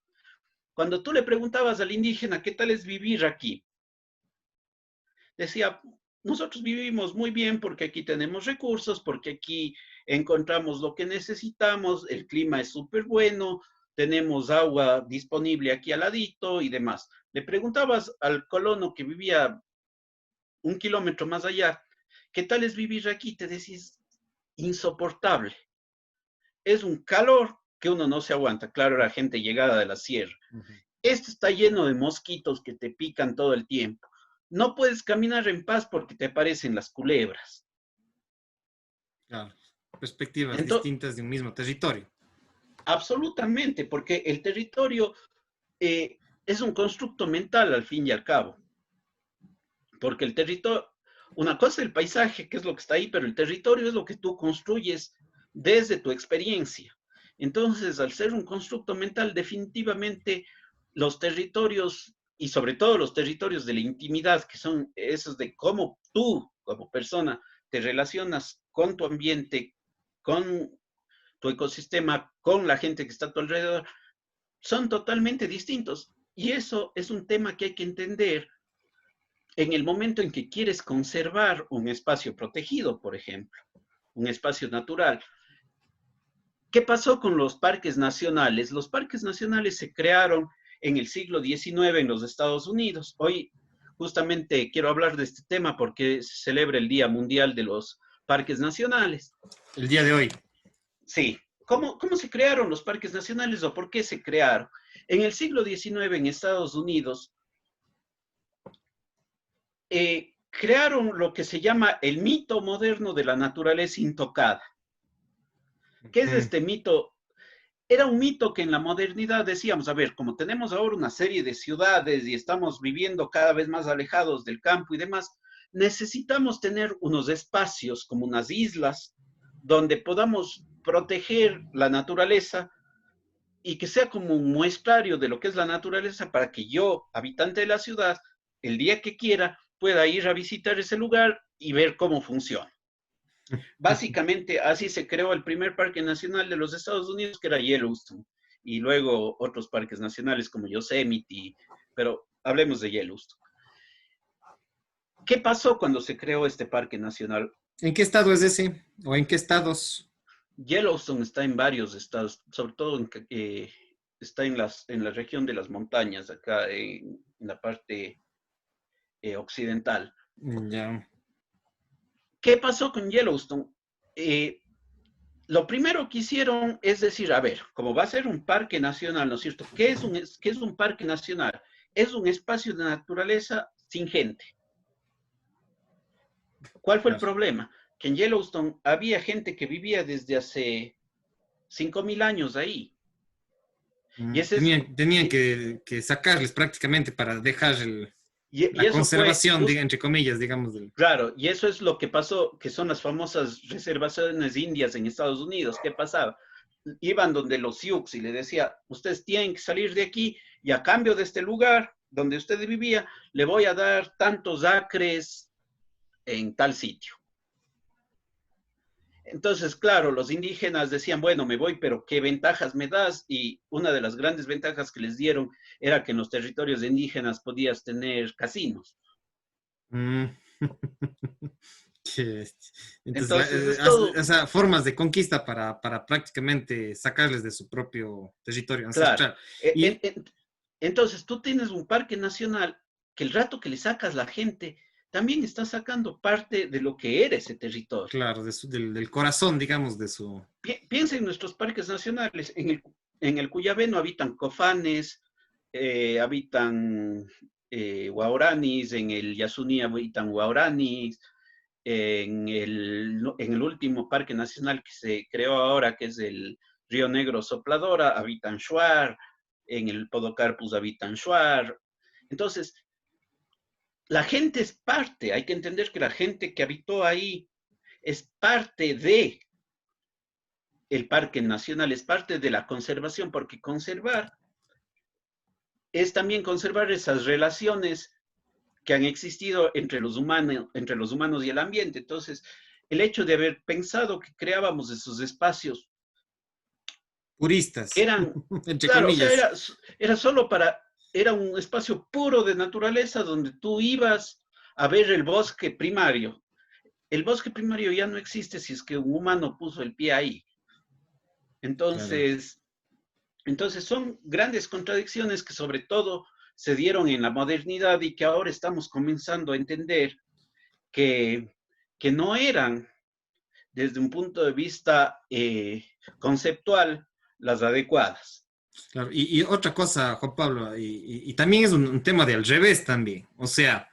Cuando tú le preguntabas al indígena qué tal es vivir aquí, decía, nosotros vivimos muy bien porque aquí tenemos recursos, porque aquí encontramos lo que necesitamos, el clima es súper bueno, tenemos agua disponible aquí al ladito y demás. Le preguntabas al colono que vivía 1 kilómetro más allá, ¿qué tal es vivir aquí? Te decís, insoportable. Es un calor que uno no se aguanta. Claro, era gente llegada de la sierra. Ujú. Esto está lleno de mosquitos que te pican todo el tiempo. No puedes caminar en paz porque te aparecen las culebras. Claro. Perspectivas Entonces, distintas de un mismo territorio. absolutamente, porque el territorio es un constructo mental al fin y al cabo. Porque el territorio, una cosa es el paisaje, que es lo que está ahí, pero el territorio es lo que tú construyes desde tu experiencia. Entonces, al ser un constructo mental, definitivamente los territorios, y sobre todo los territorios de la intimidad, que son esos de cómo tú, como persona, te relacionas con tu ambiente, con tu ecosistema, con la gente que está a tu alrededor, son totalmente distintos. Y eso es un tema que hay que entender en el momento en que quieres conservar un espacio protegido, por ejemplo, un espacio natural. ¿Qué pasó con los parques nacionales? Los parques nacionales se crearon en el siglo XIX en los Estados Unidos. Hoy justamente quiero hablar de este tema porque se celebra el Día Mundial de los Parques Nacionales. El día de hoy. Sí. ¿Cómo se crearon los parques nacionales o por qué se crearon? En el siglo XIX en Estados Unidos crearon lo que se llama el mito moderno de la naturaleza intocada. ¿Qué es Mm. este mito? Era un mito que en la modernidad decíamos, a ver, como tenemos ahora una serie de ciudades y estamos viviendo cada vez más alejados del campo y demás, necesitamos tener unos espacios como unas islas donde podamos proteger la naturaleza y que sea como un muestrario de lo que es la naturaleza para que yo, habitante de la ciudad, el día que quiera, pueda ir a visitar ese lugar y ver cómo funciona. Básicamente, así se creó el primer parque nacional de los Estados Unidos, que era Yellowstone, y luego otros parques nacionales como Yosemite, pero hablemos de Yellowstone. ¿Qué pasó cuando se creó este parque nacional? ¿En qué estado es ese? ¿O en qué estados? Yellowstone está en varios estados, sobre todo está en la región de las montañas, acá en la parte occidental. Ya. ¿Qué pasó con Yellowstone? Eh, lo primero que hicieron es decir, a ver, como va a ser un parque nacional, ¿no es cierto? Qué es un parque nacional? Es un espacio de naturaleza sin gente. ¿Cuál fue el Claro. problema? Que en Yellowstone había gente que vivía desde hace 5.000 años ahí. Y ese es, Tenían y, que sacarles prácticamente para dejar y la eso fue conservación, justo, entre comillas, digamos. claro, y eso es lo que pasó, que son las famosas reservaciones indias en Estados Unidos. ¿Qué pasaba? Iban donde los Sioux y le decía, ustedes tienen que salir de aquí y a cambio de este lugar donde usted vivía, le voy a dar tantos acres en tal sitio. Entonces, claro, los indígenas decían, bueno, me voy, pero ¿qué ventajas me das? Y una de las grandes ventajas que les dieron era que en los territorios indígenas podías tener casinos. Mm. Qué bestia. Entonces, Entonces, es todo, o sea, formas de conquista para prácticamente sacarles de su propio territorio claro. ancestral. Y Entonces, tú tienes un parque nacional que el rato que le sacas la gente, también está sacando parte de lo que era ese territorio. claro, del corazón, digamos, de su... Piensa en nuestros parques nacionales. En el Cuyabeno habitan cofanes, habitan guaranis, en el Yasuní habitan guaranis, en el último parque nacional que se creó ahora, que es el Río Negro Sopladora, habitan shuar, en el Podocarpus habitan shuar. Entonces, la gente es parte, hay que entender que la gente que habitó ahí es parte de el parque nacional, es parte de la conservación, porque conservar es también conservar esas relaciones que han existido entre los humanos y el ambiente. Entonces, el hecho de haber pensado que creábamos esos espacios que Puristas, eran, entre claro, o sea, comillas. era solo era un espacio puro de naturaleza donde tú ibas a ver el bosque primario. El bosque primario ya no existe si es que un humano puso el pie ahí. Claro. Entonces, son grandes contradicciones que sobre todo se dieron en la modernidad y que ahora estamos comenzando a entender que, no eran, desde un punto de vista conceptual, las adecuadas. Claro. Y otra cosa, Juan Pablo, y también es un tema de al revés también. O sea,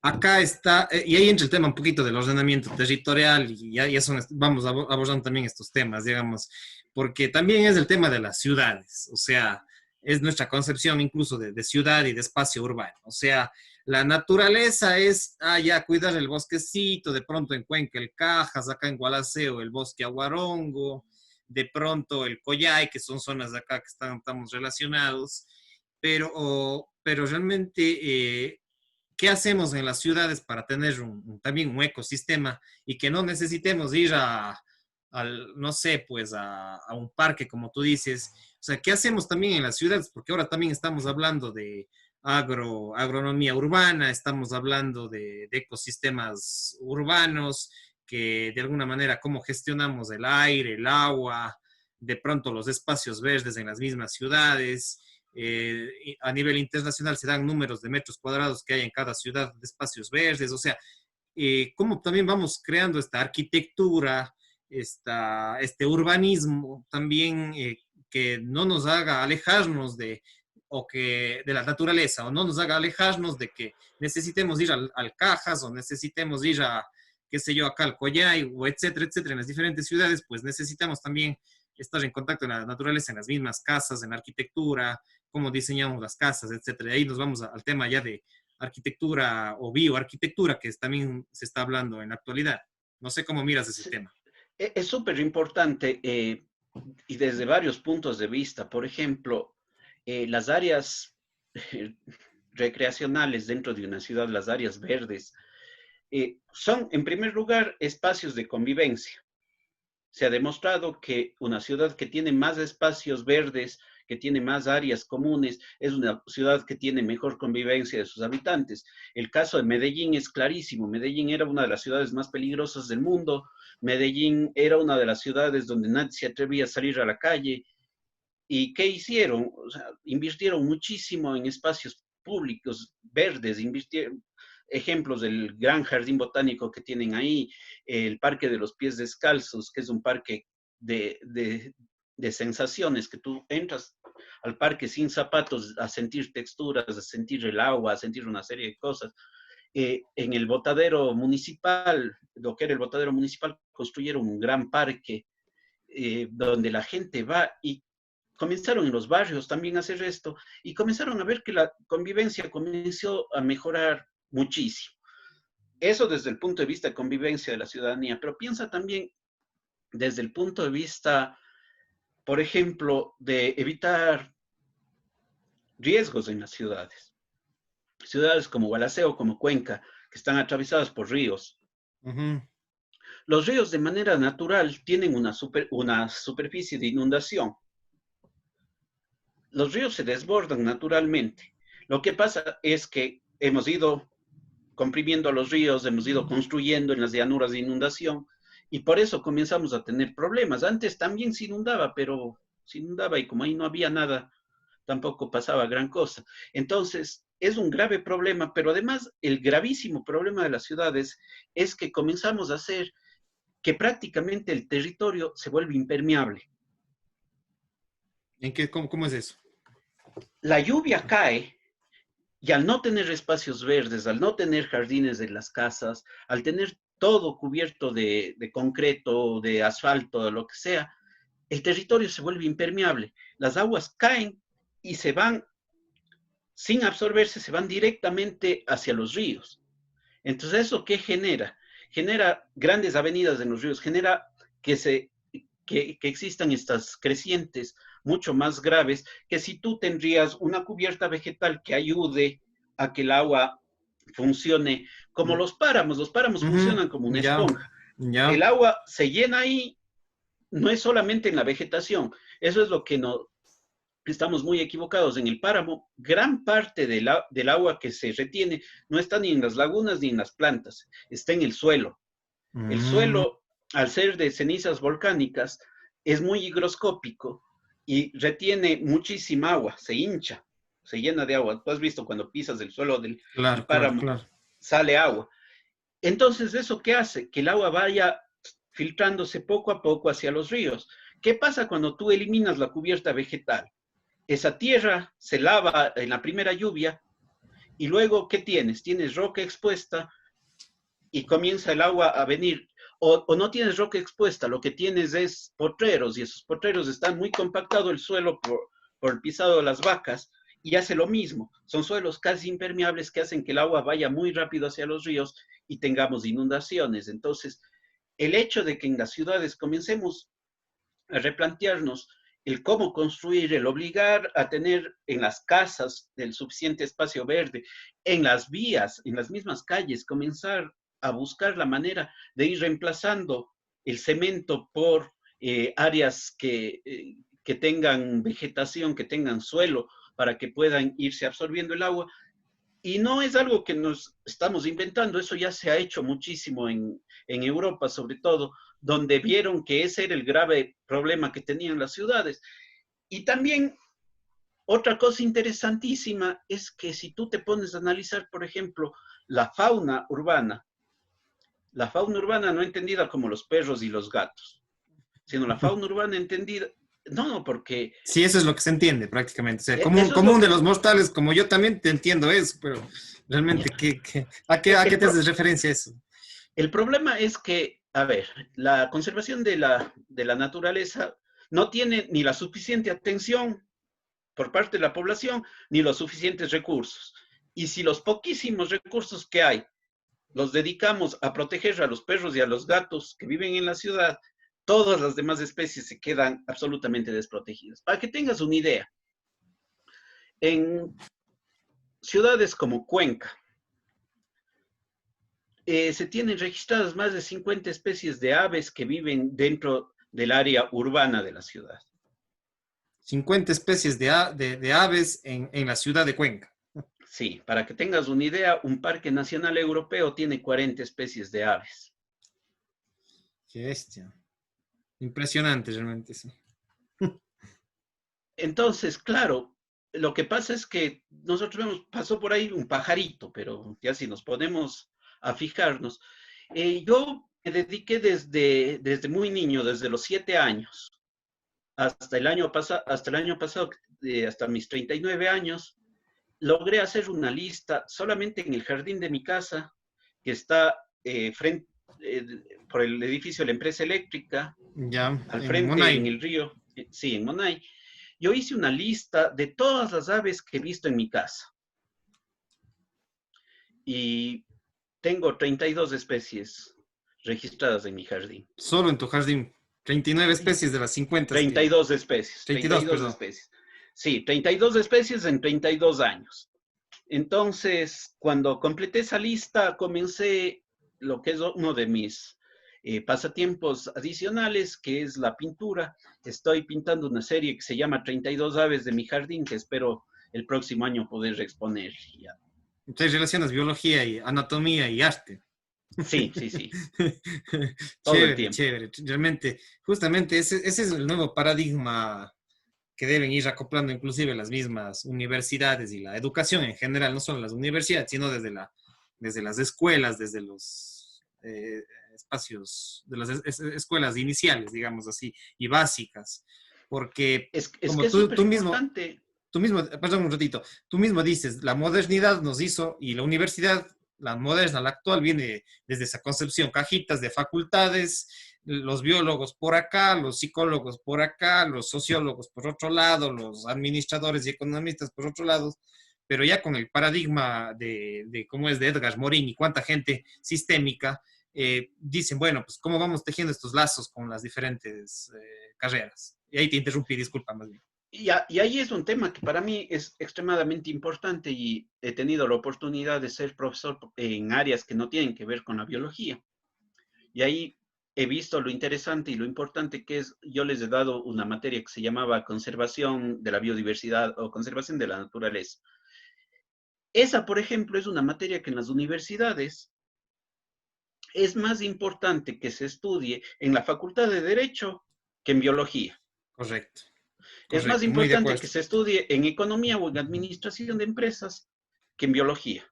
acá está, y ahí entra el tema un poquito del ordenamiento territorial, y ya son, vamos abordando también estos temas, digamos, porque también es el tema de las ciudades, o sea, es nuestra concepción incluso de ciudad y de espacio urbano. O sea, la naturaleza es, ya, cuidar el bosquecito, de pronto en Cuenca el Cajas, acá en Gualaceo el bosque Aguarongo, de pronto el Coyay, que son zonas de acá que estamos relacionados, pero realmente qué hacemos en las ciudades para tener también un ecosistema y que no necesitemos ir no sé, pues a un parque, como tú dices. O sea, ¿qué hacemos también en las ciudades? Porque ahora también estamos hablando de agronomía urbana, estamos hablando de ecosistemas urbanos, que de alguna manera cómo gestionamos el aire, el agua, de pronto los espacios verdes en las mismas ciudades. A nivel internacional se dan números de metros cuadrados que hay en cada ciudad de espacios verdes. O sea, cómo también vamos creando esta arquitectura, este urbanismo también, que no nos haga alejarnos de la naturaleza, o no nos haga alejarnos de que necesitemos ir al Cajas, o necesitemos ir qué sé yo, acá al Coyay, o etcétera, etcétera, en las diferentes ciudades. Pues necesitamos también estar en contacto con la naturaleza en las mismas casas, en la arquitectura, cómo diseñamos las casas, etcétera. Y ahí nos vamos al tema ya de arquitectura o bioarquitectura, que también se está hablando en la actualidad. No sé cómo miras ese Sí, tema. es súper importante y desde varios puntos de vista. Por ejemplo, las áreas eh, recreacionales dentro de una ciudad, las áreas verdes, son, en primer lugar, espacios de convivencia. Se ha demostrado que una ciudad que tiene más espacios verdes, que tiene más áreas comunes, es una ciudad que tiene mejor convivencia de sus habitantes. El caso de Medellín es clarísimo. Medellín era una de las ciudades más peligrosas del mundo. Medellín era una de las ciudades donde nadie se atrevía a salir a la calle. ¿Y qué hicieron? O sea, invirtieron muchísimo en espacios públicos verdes, invirtieron ejemplos del gran jardín botánico que tienen ahí, el Parque de los Pies Descalzos, que es un parque de sensaciones, que tú entras al parque sin zapatos a sentir texturas, a sentir el agua, a sentir una serie de cosas. En el botadero municipal, lo que era el botadero municipal, construyeron un gran parque donde la gente va y comenzaron en los barrios también a hacer esto y comenzaron a ver que la convivencia comenzó a mejorar muchísimo. Eso desde el punto de vista de convivencia de la ciudadanía, pero piensa también desde el punto de vista, por ejemplo, de evitar riesgos en las ciudades. Ciudades como Gualaceo, como Cuenca, que están atravesadas por ríos. Ujú. Los ríos de manera natural tienen una superficie de inundación. Los ríos se desbordan naturalmente. Lo que pasa es que hemos ido comprimiendo los ríos, hemos ido construyendo en las llanuras de inundación y por eso comenzamos a tener problemas. Antes también se inundaba, pero se inundaba y como ahí no había nada, tampoco pasaba gran cosa. Entonces, es un grave problema, pero además el gravísimo problema de las ciudades es que comenzamos a hacer que prácticamente el territorio se vuelve impermeable. ¿Cómo es eso? La lluvia cae y al no tener espacios verdes, al no tener jardines en las casas, al tener todo cubierto de concreto, de asfalto, de lo que sea, el territorio se vuelve impermeable. Las aguas caen y se van, sin absorberse, se van directamente hacia los ríos. Entonces, ¿eso qué genera? Genera grandes avenidas en los ríos, genera que existan estas crecientes mucho más graves que si tú tendrías una cubierta vegetal que ayude a que el agua funcione como los páramos Ujú. funcionan como una Ya, esponja. El ya. agua se llena ahí, no es solamente en la vegetación, eso es lo que estamos muy equivocados. En el páramo, gran parte del agua que se retiene no está ni en las lagunas ni en las plantas, está en el suelo. El Mm, suelo, al ser de cenizas volcánicas, es muy higroscópico y retiene muchísima agua, se hincha, se llena de agua. Tú has visto cuando pisas el suelo del claro, claro, páramo, claro. sale agua. Entonces, ¿eso qué hace? Que el agua vaya filtrándose poco a poco hacia los ríos. ¿Qué pasa cuando tú eliminas la cubierta vegetal? Esa tierra se lava en la primera lluvia y luego, ¿qué tienes? Tienes roca expuesta y comienza el agua a venir. O no tienes roca expuesta, lo que tienes es potreros y esos potreros están muy compactado el suelo por el pisado de las vacas y hace lo mismo. Son suelos casi impermeables que hacen que el agua vaya muy rápido hacia los ríos y tengamos inundaciones. Entonces, el hecho de que en las ciudades comencemos a replantearnos el cómo construir, el obligar a tener en las casas el suficiente espacio verde, en las vías, en las mismas calles, comenzar a buscar la manera de ir reemplazando el cemento por áreas que tengan vegetación, que tengan suelo, para que puedan irse absorbiendo el agua. Y no es algo que nos estamos inventando, eso ya se ha hecho muchísimo en Europa, sobre todo, donde vieron que ese era el grave problema que tenían las ciudades. Y también otra cosa interesantísima es que si tú te pones a analizar, por ejemplo, la fauna urbana no entendida como los perros y los gatos, sino la fauna urbana entendida, no, porque Sí, eso es lo que se entiende prácticamente. O sea, eso es lo común de que, los mortales, como yo también te entiendo eso, pero realmente, a qué el, te haces referencia a eso? el problema es que, a ver, la conservación de la naturaleza no tiene ni la suficiente atención por parte de la población, ni los suficientes recursos. Y si los poquísimos recursos que hay los dedicamos a proteger a los perros y a los gatos que viven en la ciudad, todas las demás especies se quedan absolutamente desprotegidas. Para que tengas una idea, en ciudades como Cuenca, se tienen registradas más de 50 especies de aves que viven dentro del área urbana de la ciudad. 50 especies de aves en la ciudad de Cuenca. Sí, para que tengas una idea, un parque nacional europeo tiene 40 especies de aves. Qué bestia. Impresionante realmente, sí. Entonces, claro, lo que pasa es que nosotros vemos, pasó por ahí un pajarito, pero ya si nos ponemos a fijarnos, yo me dediqué desde muy niño, desde los 7 años, hasta el año pasado, hasta mis 39 años, logré hacer una lista solamente en el jardín de mi casa, que está frente, eh, por el edificio de la empresa eléctrica, Ya, al en frente en Monay. el río, sí, en Monay. Yo hice una lista de todas las aves que he visto en mi casa y tengo 32 especies registradas en mi jardín. Solo en tu jardín. 39 Sí, especies de las 50 treinta y que... dos especies, 32, 32 perdón. especies. Sí, 32 especies en 32 años. Entonces, cuando completé esa lista, comencé lo que es uno de mis pasatiempos adicionales, que es la pintura. Estoy pintando una serie que se llama 32 aves de mi jardín, que espero el próximo año poder exponer. Ya. Entonces relacionas biología y anatomía y arte. Sí, sí, sí, todo el Chévere, tiempo. chévere. Realmente, justamente ese es el nuevo paradigma que deben ir acoplando inclusive las mismas universidades y la educación en general, no solo las universidades, sino desde las escuelas, desde los espacios, de las escuelas iniciales, digamos así, y básicas. Porque Es que como es súper tú importante. tú mismo, perdón un ratito, tú mismo dices, la modernidad nos hizo y la universidad, la moderna, la actual, viene desde esa concepción, cajitas de facultades, los biólogos por acá, los psicólogos por acá, los sociólogos por otro lado, los administradores y economistas por otro lado, pero ya con el paradigma de cómo es de Edgar Morin y cuánta gente sistémica, dicen, bueno, pues cómo vamos tejiendo estos lazos con las diferentes carreras. Y ahí te interrumpí, disculpa más bien. Y ahí es un tema que para mí es extremadamente importante y he tenido la oportunidad de ser profesor en áreas que no tienen que ver con la biología. Y ahí he visto lo interesante y lo importante que es, yo les he dado una materia que se llamaba conservación de la biodiversidad o conservación de la naturaleza. Esa, por ejemplo, es una materia que en las universidades es más importante que se estudie en la Facultad de Derecho que en biología. Correcto, Es más correcto, muy de importante que acuerdo. se estudie en economía o en administración de empresas que en biología.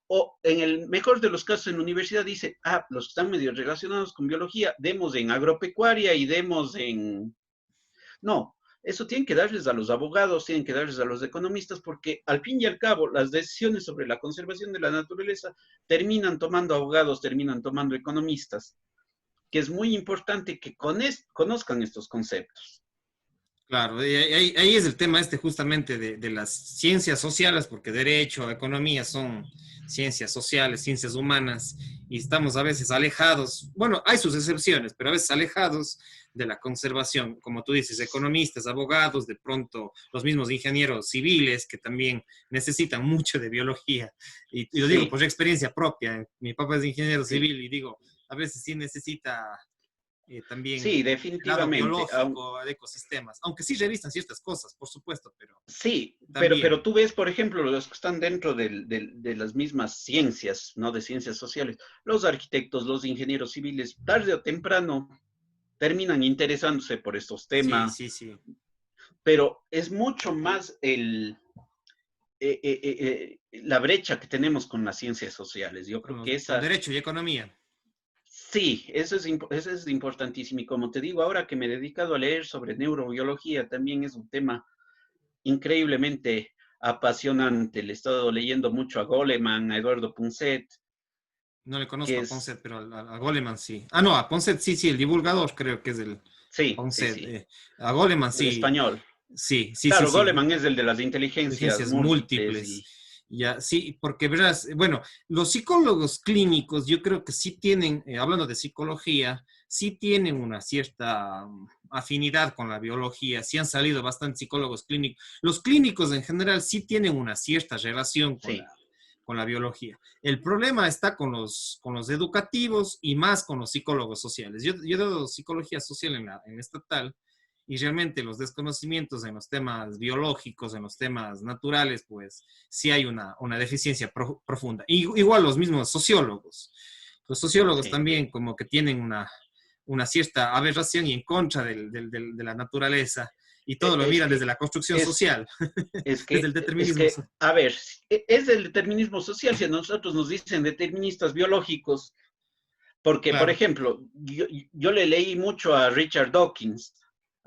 O en el mejor de los casos en la universidad dice, los que están medio relacionados con biología, demos en agropecuaria y demos en... No, eso tienen que darles a los abogados, tienen que darles a los economistas, porque al fin y al cabo las decisiones sobre la conservación de la naturaleza terminan tomando abogados, terminan tomando economistas, que es muy importante que conozcan estos conceptos. Claro, y ahí es el tema este justamente de las ciencias sociales, porque derecho, economía son ciencias sociales, ciencias humanas, y estamos a veces alejados, bueno, hay sus excepciones, pero a veces alejados de la conservación, como tú dices, economistas, abogados, de pronto los mismos ingenieros civiles que también necesitan mucho de biología, y lo digo Sí, por experiencia propia, mi papá es ingeniero sí, civil y digo, a veces sí necesita sí, también el lado definitivamente. biológico de ecosistemas, aunque sí revisan ciertas cosas, por supuesto, pero Sí, pero también, tú ves, por ejemplo, los que están dentro de las mismas ciencias, ¿no? De ciencias sociales, los arquitectos, los ingenieros civiles, tarde o temprano terminan interesándose por estos sí, temas, sí, sí. pero es mucho más la brecha que tenemos con las ciencias sociales. Yo creo que Con esa, derecho y economía. sí, eso es importantísimo. Y como te digo, ahora que me he dedicado a leer sobre neurobiología, también es un tema increíblemente apasionante. Le he estado leyendo mucho a Goleman, a Eduardo Punset, No le que conozco a es, Ponset, pero a Goleman sí. Ah, no, a Ponset sí, sí, el divulgador creo que es el sí, sí, Ponset. sí, A Goleman el sí, español. sí, sí, sí, Claro, sí. Goleman es el de las inteligencias Inteligencias múltiples múltiples. y Ya, sí, porque verás, bueno, los psicólogos clínicos yo creo que sí tienen, hablando de psicología, sí tienen una cierta afinidad con la biología, sí han salido bastantes psicólogos clínicos. Los clínicos en general sí tienen una cierta relación sí, con la biología. El problema está con los educativos y más con los psicólogos sociales. Yo he dado psicología social en estatal y realmente los desconocimientos en los temas biológicos, en los temas naturales, pues sí hay una deficiencia profunda. Igual los mismos sociólogos. Los sociólogos sí. también como que tienen una cierta aberración y en contra de la naturaleza y todo lo Es miran que, desde la construcción es, social, desde el es determinismo que, social. a ver, es el determinismo social si a nosotros nos dicen deterministas biológicos, porque, por Claro. ejemplo, yo le leí mucho a Richard Dawkins.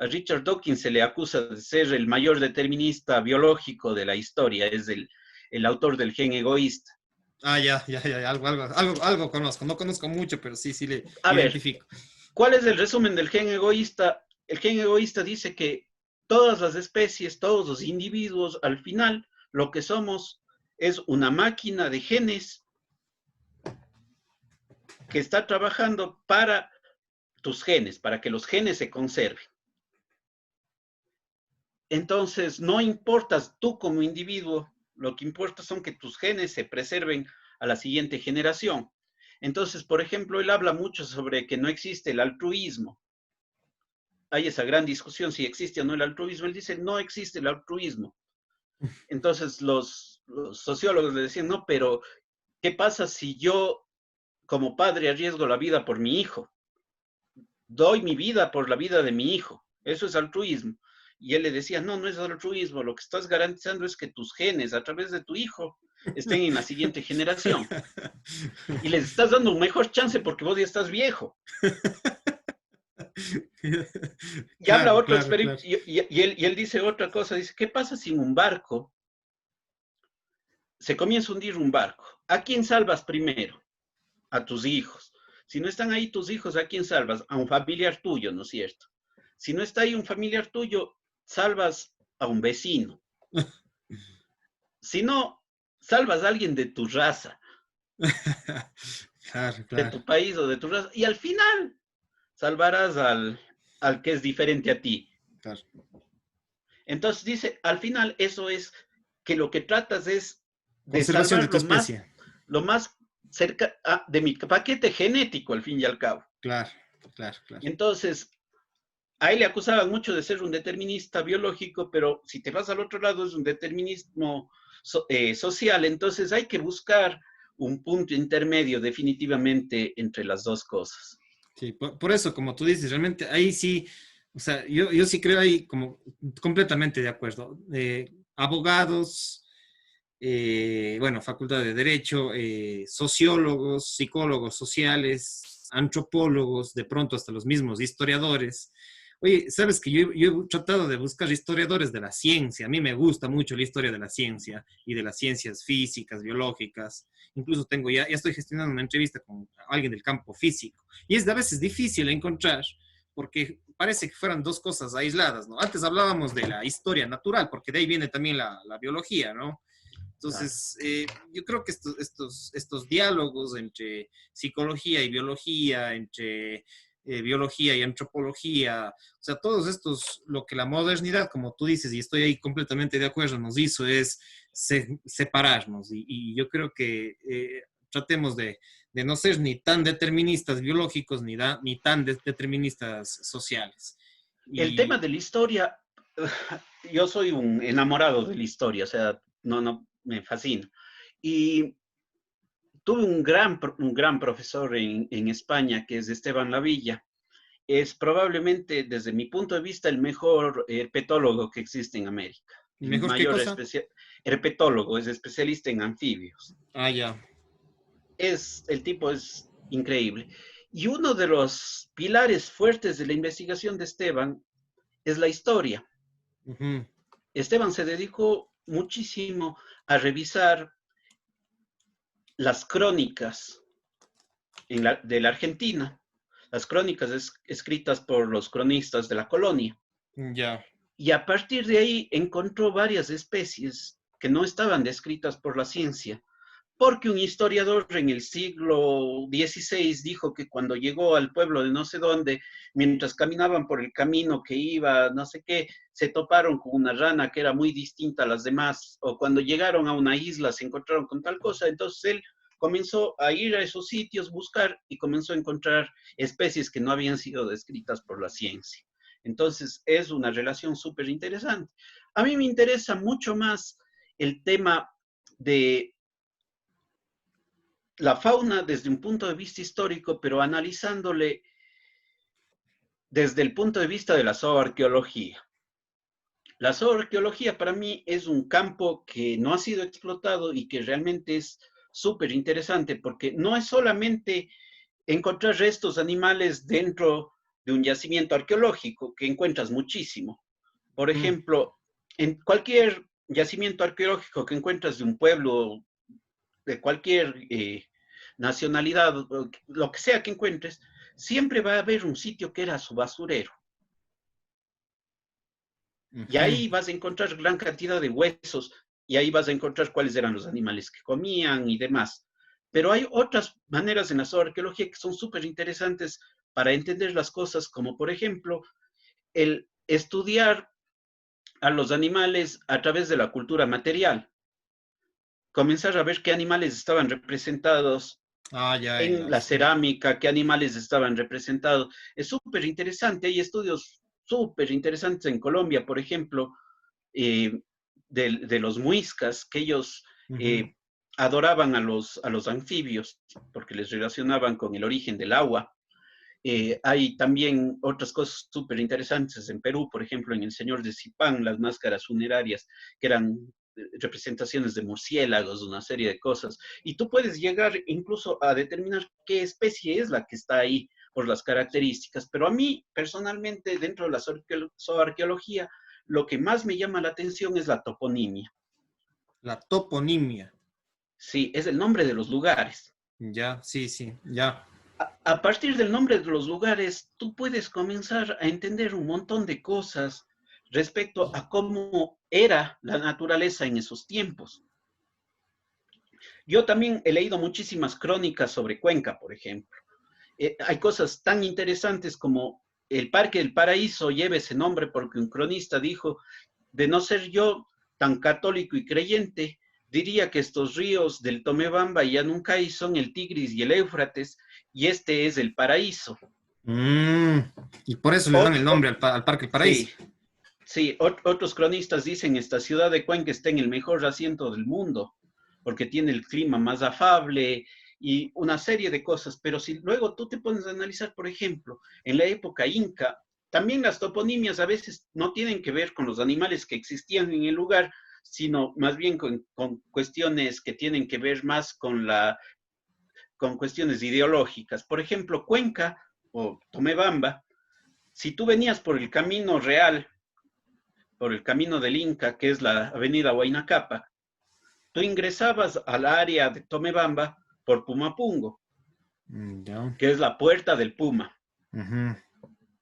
A Richard Dawkins se le acusa de ser el mayor determinista biológico de la historia, es el autor del gen egoísta. Ah, ya, ya, ya, algo conozco. No conozco mucho, pero sí, sí le A ver, identifico. ¿cuál es el resumen del gen egoísta? El gen egoísta dice que todas las especies, todos los individuos, al final, lo que somos es una máquina de genes que está trabajando para tus genes, para que los genes se conserven. Entonces, no importas tú como individuo, lo que importa son que tus genes se preserven a la siguiente generación. Entonces, por ejemplo, él habla mucho sobre que no existe el altruismo. Hay esa gran discusión si existe o no el altruismo. Él dice, no existe el altruismo. Entonces, los sociólogos le decían, no, pero ¿qué pasa si yo como padre arriesgo la vida por mi hijo? Doy mi vida por la vida de mi hijo. Eso es altruismo. Y él le decía, no, no es altruismo, lo que estás garantizando es que tus genes a través de tu hijo estén en la siguiente generación. Y les estás dando un mejor chance porque vos ya estás viejo. Y habla Claro, otro claro, experimento, claro. y él dice otra cosa, dice, ¿qué pasa si en un barco se comienza a hundir un barco? ¿A quién salvas primero? A tus hijos. Si no están ahí tus hijos, ¿a quién salvas? A un familiar tuyo, ¿no es cierto? Si no está ahí un familiar tuyo, salvas a un vecino. Si no, salvas a alguien de tu raza, Claro, de claro. tu país o de tu raza, y al final salvarás al que es diferente a ti. Claro. Entonces dice, al final eso es que lo que tratas es de Conservación de salvar tu especie. lo más cerca de mi paquete genético, al fin y al cabo. Claro, Claro, claro. Entonces, a él le acusaban mucho de ser un determinista biológico, pero si te vas al otro lado es un determinismo social, entonces hay que buscar un punto intermedio definitivamente entre las dos cosas. Sí, por eso, como tú dices, realmente ahí sí, o sea, yo sí creo ahí como completamente de acuerdo. Abogados, bueno, Facultad de Derecho, sociólogos, psicólogos sociales, antropólogos, de pronto hasta los mismos historiadores. Oye, sabes que yo he tratado de buscar historiadores de la ciencia. A mí me gusta mucho la historia de la ciencia y de las ciencias físicas, biológicas. Incluso ya estoy gestionando una entrevista con alguien del campo físico. Y es a veces difícil encontrar porque parece que fueran dos cosas aisladas, ¿no? Antes hablábamos de la historia natural, porque de ahí viene también la biología, ¿no? Claro. Entonces, yo creo que estos diálogos entre psicología y biología, entre biología y antropología, o sea, todos estos, lo que la modernidad, como tú dices, y estoy ahí completamente de acuerdo, nos hizo es separarnos. Y yo creo que tratemos de no ser ni tan deterministas biológicos ni tan deterministas sociales. El tema Y de la historia, yo soy un enamorado de la historia, o sea, no, me fascina. Y tuve un gran profesor en España, que es Esteban Lavilla. Es probablemente, desde mi punto de vista, el mejor herpetólogo que existe en América. El mejor qué mayor cosa. herpetólogo, es especialista en anfibios. Ah, ya. El tipo es increíble. Y uno de los pilares fuertes de la investigación de Esteban es la historia. Ujú. Esteban se dedicó muchísimo a revisar las crónicas de la Argentina, las crónicas escritas por los cronistas de la colonia. Ya. Y a partir de ahí encontró varias especies que no estaban descritas por la ciencia, porque un historiador en el siglo XVI dijo que cuando llegó al pueblo de no sé dónde, mientras caminaban por el camino que iba, no sé qué, se toparon con una rana que era muy distinta a las demás, o cuando llegaron a una isla se encontraron con tal cosa, entonces él comenzó a ir a esos sitios, buscar y comenzó a encontrar especies que no habían sido descritas por la ciencia. Entonces es una relación súper interesante. A mí me interesa mucho más el tema de la fauna desde un punto de vista histórico, pero analizándole desde el punto de vista de la zooarqueología. La zooarqueología para mí es un campo que no ha sido explotado y que realmente es súper interesante porque no es solamente encontrar restos animales dentro de un yacimiento arqueológico, que encuentras muchísimo. Por Mm. ejemplo, en cualquier yacimiento arqueológico que encuentras de un pueblo, de cualquier nacionalidad, lo que sea que encuentres, siempre va a haber un sitio que era su basurero. Y Ujú. ahí vas a encontrar gran cantidad de huesos y ahí vas a encontrar cuáles eran los animales que comían y demás. Pero hay otras maneras en la zooarqueología que son súper interesantes para entender las cosas, como por ejemplo el estudiar a los animales a través de la cultura material. Comenzar a ver qué animales estaban representados Ah, ya, en en la las. cerámica, qué animales estaban representados. Es súper interesante, hay estudios súper interesantes en Colombia, por ejemplo, eh, de los muiscas, que ellos Ujú. eh, adoraban a los anfibios porque les relacionaban con el origen del agua. Hay también otras cosas súper interesantes en Perú, por ejemplo, en El Señor de Zipán, las máscaras funerarias, que eran representaciones de murciélagos, una serie de cosas. Y tú puedes llegar incluso a determinar qué especie es la que está ahí por las características. Pero a mí, personalmente, dentro de la zooarqueología, lo que más me llama la atención es la toponimia. La toponimia. Sí, es el nombre de los lugares. Ya, sí, sí, ya. A partir del nombre de los lugares, tú puedes comenzar a entender un montón de cosas respecto a cómo era la naturaleza en esos tiempos. Yo también he leído muchísimas crónicas sobre Cuenca, por ejemplo. Hay cosas tan interesantes como el Parque del Paraíso lleva ese nombre porque un cronista dijo, de no ser yo tan católico y creyente, diría que estos ríos del Tomebamba y Yanuncay son el Tigris y el Éufrates, y este es el paraíso. Mm, y por eso le dan el nombre al Parque El Paraíso. Sí, sí, otros cronistas dicen esta ciudad de Cuenca está en el mejor asiento del mundo, porque tiene el clima más afable y una serie de cosas, pero si luego tú te pones a analizar, por ejemplo, en la época inca, también las toponimias a veces no tienen que ver con los animales que existían en el lugar, sino más bien con cuestiones que tienen que ver más con cuestiones ideológicas. Por ejemplo, Cuenca o Tomebamba, si tú venías por el camino real, por el camino del Inca, que es la avenida Huayna Cápac, tú ingresabas al área de Tomebamba por Pumapungo, Ya. que es la puerta del Puma. Ujú.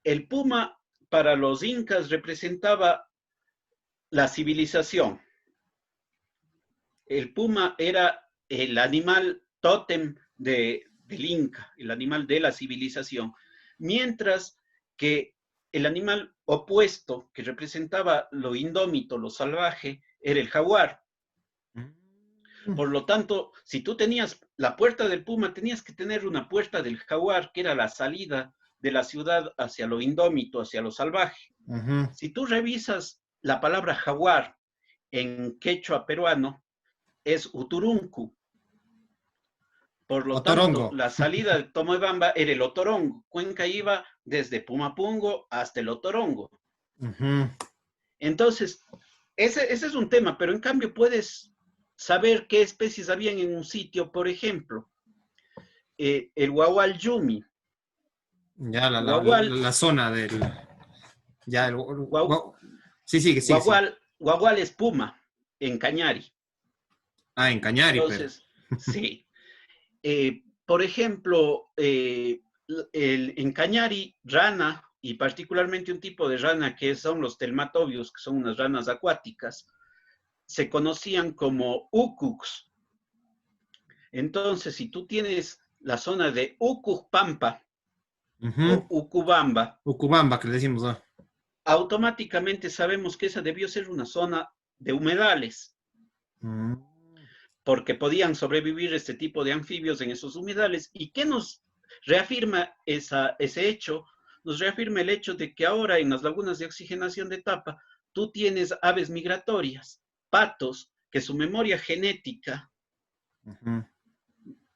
El Puma para los incas representaba la civilización. El Puma era el animal tótem del Inca, el animal de la civilización, mientras que el animal opuesto, que representaba lo indómito, lo salvaje, era el jaguar. Mm. Por lo tanto, si tú tenías la puerta del Puma, tenías que tener una puerta del Jaguar, que era la salida de la ciudad hacia lo indómito, hacia lo salvaje. Ujú. Si tú revisas la palabra jaguar en quechua peruano, es uturuncu. Por lo tanto, Otorongo. la salida de Tomoebamba era el Otorongo. Cuenca iba desde Pumapungo hasta el Otorongo. Ujú. Entonces, ese es un tema, pero en cambio puedes saber qué especies habían en un sitio, por ejemplo, el Guagual Yumi. Ya Guagual, la zona del. Ya, guau, sí, sigue, sigue, sigue. guagual, guagual es puma en Cañari. Ah, en Cañari, pero. Entonces, sí. Por ejemplo, en Cañari, rana, y particularmente un tipo de rana que son los telmatobius, que son unas ranas acuáticas, se conocían como ucucs. Entonces, si tú tienes la zona de Ucucpampa Ujú. o Ucubamba, Ucubamba, que le decimos. Ah. automáticamente sabemos que esa debió ser una zona de humedales, Mm. porque podían sobrevivir este tipo de anfibios en esos humedales. ¿Y qué nos reafirma ese hecho? Nos reafirma el hecho de que ahora en las lagunas de oxigenación de Tapa, tú tienes aves migratorias, patos, que su memoria genética, Ujú.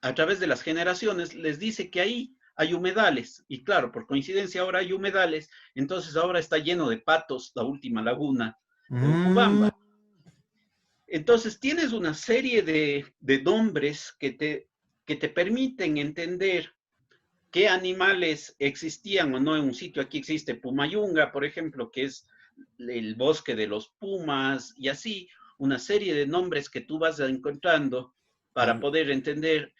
a través de las generaciones, les dice que ahí hay humedales. Y claro, por coincidencia ahora hay humedales, entonces ahora está lleno de patos la última laguna de Mm. Ucubamba. Entonces tienes una serie de nombres que te permiten entender qué animales existían o no en un sitio. Aquí existe Pumayunga, por ejemplo, que es el bosque de los pumas y así, una serie de nombres que tú vas encontrando para Al- poder entender.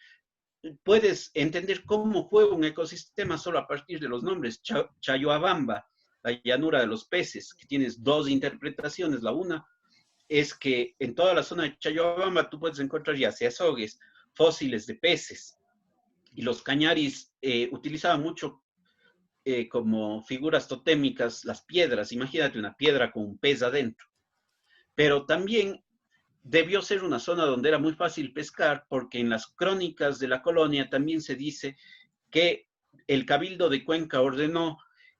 Puedes entender cómo fue un ecosistema solo a partir de los nombres. Chayoabamba, la llanura de los peces, que tienes dos interpretaciones. La una es que en toda la zona de Chayobamba tú puedes encontrar ya sea azogues, fósiles de peces. Y los cañaris utilizaban mucho como figuras totémicas las piedras. Imagínate una piedra con un pez adentro. Pero también debió ser una zona donde era muy fácil pescar, porque en las crónicas de la colonia también se dice que el Cabildo de Cuenca ordenó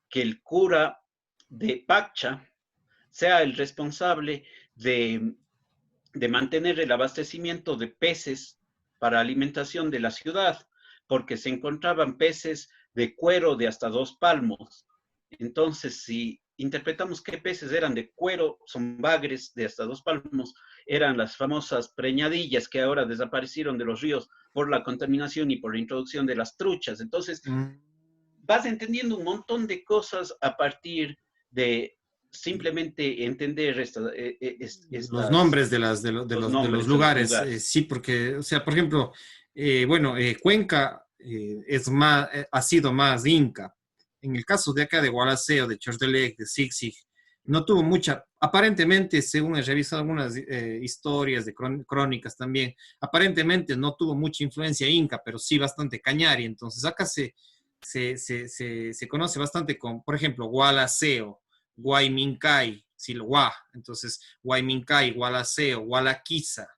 que el cura de Pacha sea el responsable de mantener el abastecimiento de peces para alimentación de la ciudad, porque se encontraban peces de cuero de hasta 2 palmos. Entonces, si interpretamos qué peces eran de cuero, son bagres de hasta 2 palmos, eran las famosas preñadillas que ahora desaparecieron de los ríos por la contaminación y por la introducción de las truchas. Entonces, mm. vas entendiendo un montón de cosas a partir de simplemente entender Los nombres de las los de los nombres de los lugares, lugares. sí, porque, o sea, por ejemplo, bueno, Cuenca es más, ha sido más inca. En el caso de acá de Gualaceo, de Chordelec, de Zig, no tuvo mucha, aparentemente, según he revisado algunas historias de crónicas también, aparentemente no tuvo mucha influencia inca, pero sí bastante cañari. Entonces acá se conoce bastante con, por ejemplo, Gualaceo, Guaymincay, Silwa, entonces Guaymincay, Gualaceo, Gualaquiza,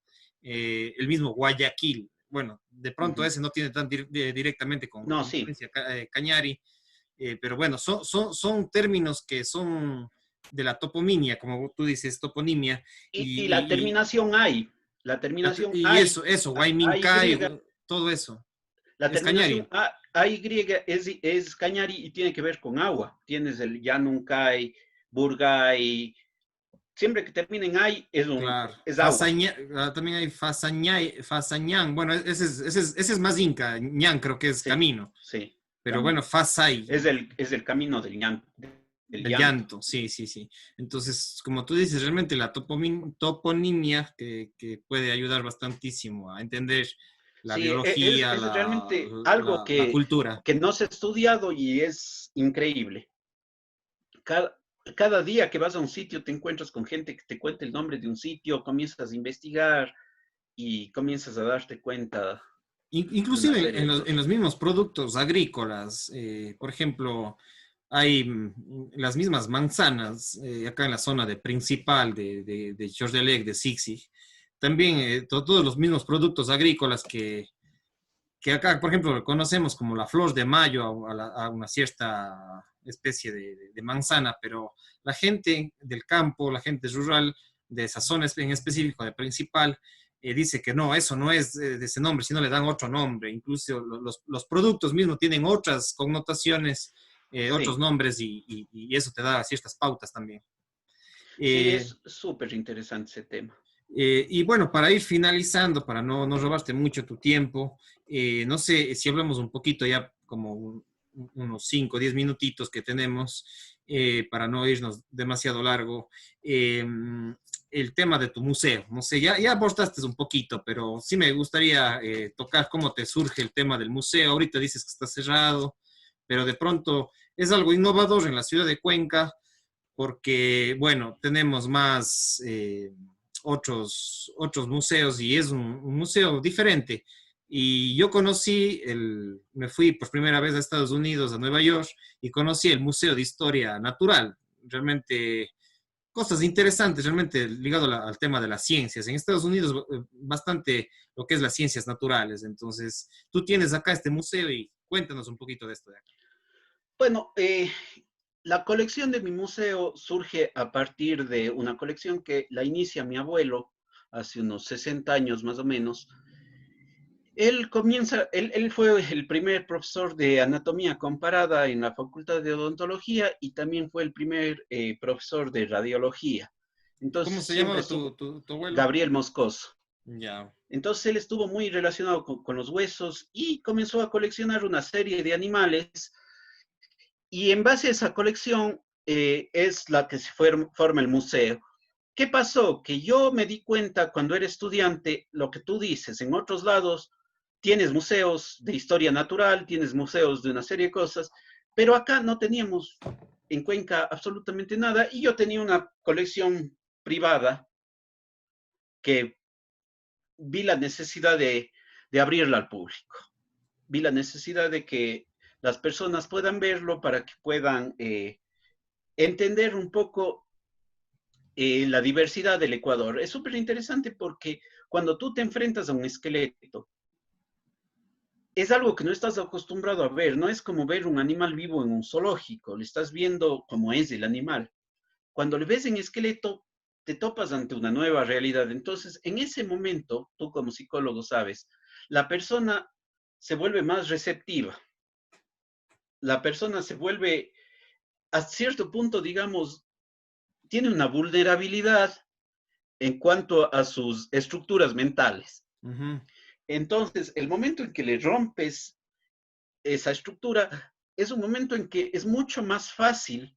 el mismo Guayaquil. Bueno, de Uh pronto -huh. ese no tiene tan directamente con No, sí. influencia cañari, pero bueno, son términos que son de la toponimia, como tú dices, toponimia, Y la y, terminación hay, la terminación hay, eso, hay Guaymincay, griega, todo eso, la es terminación Cañari, hay griega es cañari y tiene que ver con agua. Tienes el Yanuncay, Burgay, siempre que termina en ay claro. es agua. También hay Fasañán, bueno, ese es más inca, ñan creo que es Sí, camino, sí, pero bueno, camino. Fasay, Es el camino del del llanto. llanto, sí, sí, sí. Entonces, como tú dices, realmente la toponimia que puede ayudar bastantísimo a entender la Sí, biología, es realmente algo la cultura. que no se ha estudiado y es increíble. Cada, cada día que vas a un sitio te encuentras con gente que te cuenta el nombre de un sitio, comienzas a investigar y comienzas a darte cuenta de una Inclusive serie de en cosas. los mismos productos agrícolas, por ejemplo, hay las mismas manzanas acá en la zona de principal de Chordelec, de Sixi. También todos los mismos productos agrícolas que acá, por ejemplo, conocemos como la flor de mayo a una cierta especie de manzana, pero la gente del campo, la gente rural de esa zona en específico, de principal, dice que no, eso no es de ese nombre, sino le dan otro nombre. Incluso los productos mismos tienen otras connotaciones, otros Sí, nombres y eso te da ciertas pautas también. sí, Eh, es súper interesante ese tema. y bueno, para ir finalizando, para no robarte mucho tu tiempo, no sé si hablamos un poquito ya como unos 5 o 10 minutitos que tenemos para no irnos demasiado largo. El tema de tu museo, no sé, ya abordaste un poquito, pero sí me gustaría tocar cómo te surge el tema del museo. Ahorita dices que está cerrado, pero de pronto es algo innovador en la ciudad de Cuenca porque, bueno, tenemos más otros museos y es un museo diferente. Y yo me fui por primera vez a Estados Unidos, a Nueva York, y conocí el Museo de Historia Natural. Realmente cosas interesantes, realmente ligado al tema de las ciencias. En Estados Unidos, bastante lo que es las ciencias naturales. Entonces, tú tienes acá este museo y cuéntanos un poquito de esto de acá. Bueno, la colección de mi museo surge a partir de una colección que la inicia mi abuelo hace unos 60 años más o menos. Él fue el primer profesor de anatomía comparada en la Facultad de Odontología y también fue el primer profesor de radiología. ¿Cómo Entonces se siempre llamaba estuvo tu abuelo? Gabriel Moscoso. Ya. Entonces él estuvo muy relacionado con los huesos y comenzó a coleccionar una serie de animales y en base a esa colección es la que forma el museo. ¿Qué pasó? Que yo me di cuenta cuando era estudiante, lo que tú dices, en otros lados tienes museos de historia natural, tienes museos de una serie de cosas, pero acá no teníamos en Cuenca absolutamente nada y yo tenía una colección privada que vi la necesidad de abrirla al público. Vi la necesidad de que las personas puedan verlo para que puedan entender un poco la diversidad del Ecuador. Es súper interesante porque cuando tú te enfrentas a un esqueleto, es algo que no estás acostumbrado a ver, no es como ver un animal vivo en un zoológico, le estás viendo como es el animal. Cuando le ves en esqueleto, te topas ante una nueva realidad. Entonces, en ese momento, tú como psicólogo sabes, la persona se vuelve más receptiva, la persona se vuelve, a cierto punto, digamos, tiene una vulnerabilidad en cuanto a sus estructuras mentales. Ujú. Entonces, el momento en que le rompes esa estructura es un momento en que es mucho más fácil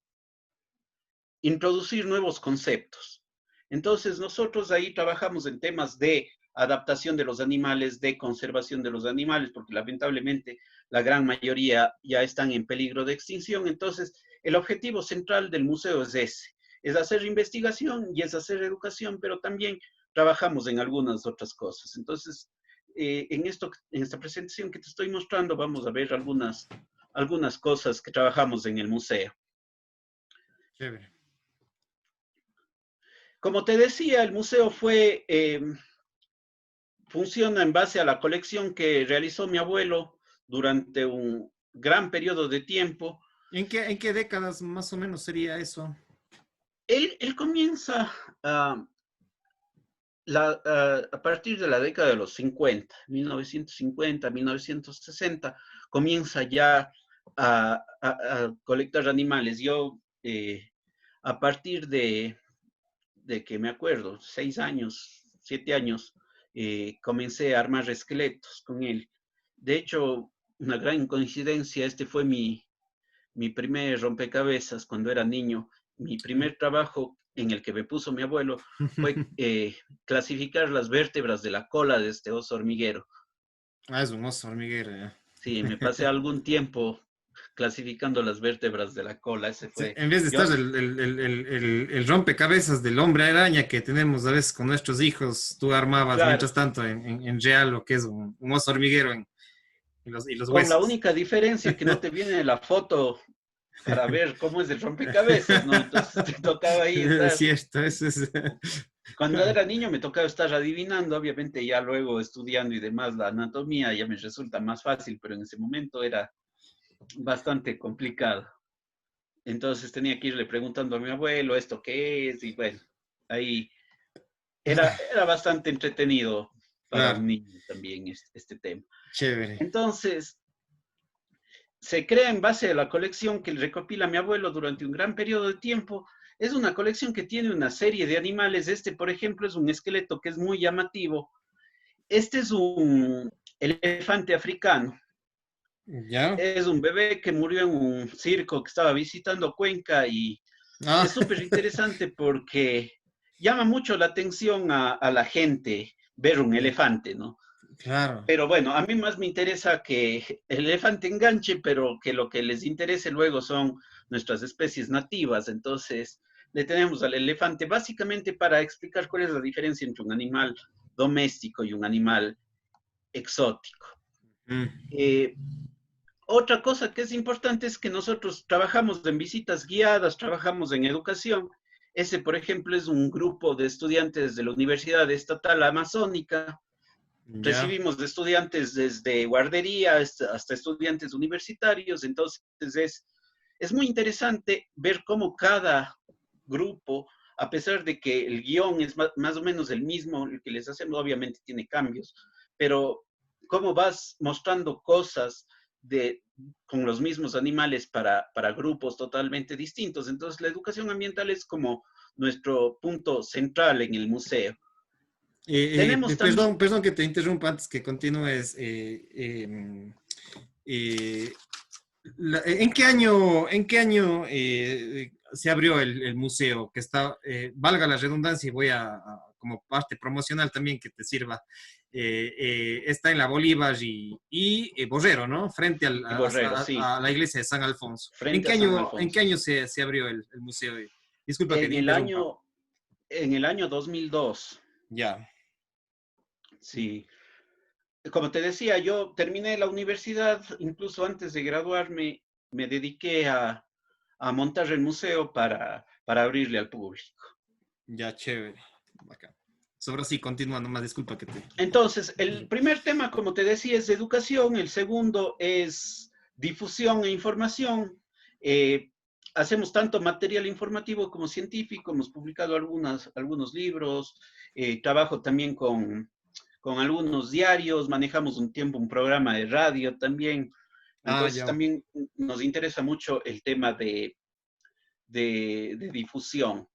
introducir nuevos conceptos. Entonces, nosotros ahí trabajamos en temas de adaptación de los animales, de conservación de los animales, porque lamentablemente la gran mayoría ya están en peligro de extinción. Entonces, el objetivo central del museo es ese, es hacer investigación y es hacer educación, pero también trabajamos en algunas otras cosas. Entonces, en esta presentación que te estoy mostrando, vamos a ver algunas cosas que trabajamos en el museo. Chévere. Como te decía, el museo funciona en base a la colección que realizó mi abuelo durante un gran periodo de tiempo. En qué décadas más o menos sería eso? Él comienza a partir de la década de los 50, 1950, 1960, comienza ya a colectar animales. Yo, a partir de que me acuerdo, 6 años, 7 años, comencé a armar esqueletos con él. De hecho, una gran coincidencia, este fue mi primer rompecabezas cuando era niño. Mi primer trabajo en el que me puso mi abuelo fue clasificar las vértebras de la cola de este oso hormiguero. Ah, es un oso hormiguero, ya. Sí, me pasé algún tiempo clasificando las vértebras de la cola. Ese Sí, fue. en vez de estar Yo, el rompecabezas del hombre araña que tenemos a veces con nuestros hijos, tú armabas claro, mientras tanto en real lo que es un oso hormiguero y los con la huesos. única diferencia que no te viene la foto para ver cómo es el rompecabezas, ¿no? Entonces te tocaba ahí Es estar. cierto, eso es. Cuando era niño me tocaba estar adivinando, obviamente ya luego estudiando y demás la anatomía ya me resulta más fácil, pero en ese momento era bastante complicado. Entonces tenía que irle preguntando a mi abuelo esto qué es y bueno, ahí era bastante entretenido para un Claro, niño también este tema. chévere. Entonces, se crea en base a la colección que recopila mi abuelo durante un gran periodo de tiempo. Es una colección que tiene una serie de animales. Este, por ejemplo, es un esqueleto que es muy llamativo. Este es un elefante africano. ¿Ya? Es un bebé que murió en un circo que estaba visitando Cuenca y Ah, es súper interesante porque llama mucho la atención a la gente ver un ya, elefante, ¿no? claro. Pero bueno, a mí más me interesa que el elefante enganche, pero que lo que les interese luego son nuestras especies nativas. Entonces, le tenemos al elefante básicamente para explicar cuál es la diferencia entre un animal doméstico y un animal exótico. Mm. Eh, Otra cosa que es importante es que nosotros trabajamos en visitas guiadas, trabajamos en educación. Ese, por ejemplo, es un grupo de estudiantes de la Universidad Estatal Amazónica. Ya. Recibimos de estudiantes desde guardería hasta estudiantes universitarios, entonces es muy interesante ver cómo cada grupo, a pesar de que el guión es más o menos el mismo, el que les hacemos obviamente tiene cambios, pero cómo vas mostrando cosas de, con los mismos animales para grupos totalmente distintos. Entonces la educación ambiental es como nuestro punto central en el museo. Tenemos también, Perdón que te interrumpa antes que continúes. Eh, en qué año se abrió el museo? Que está, valga la redundancia y voy como parte promocional también que te sirva. Está en la Bolívar y Borrero, ¿no? Frente y Borrero, sí, a la iglesia de San Alfonso. frente a San En qué Alfonso. año se abrió el museo? Disculpa que En te el interrumpa. año, en el año 2002, Ya. sí. Como te decía, yo terminé la universidad, incluso antes de graduarme, me dediqué a montar el museo para abrirle al público. Ya, chévere. Bacán. Sobre sí, continúa, nomás disculpa que te. Entonces, el primer tema, como te decía, es educación, el segundo es difusión e información. Eh, Hacemos tanto material informativo como científico, hemos publicado algunos libros, trabajo también con algunos diarios, manejamos un tiempo un programa de radio también. Ah, Entonces, ya. también nos interesa mucho el tema de difusión.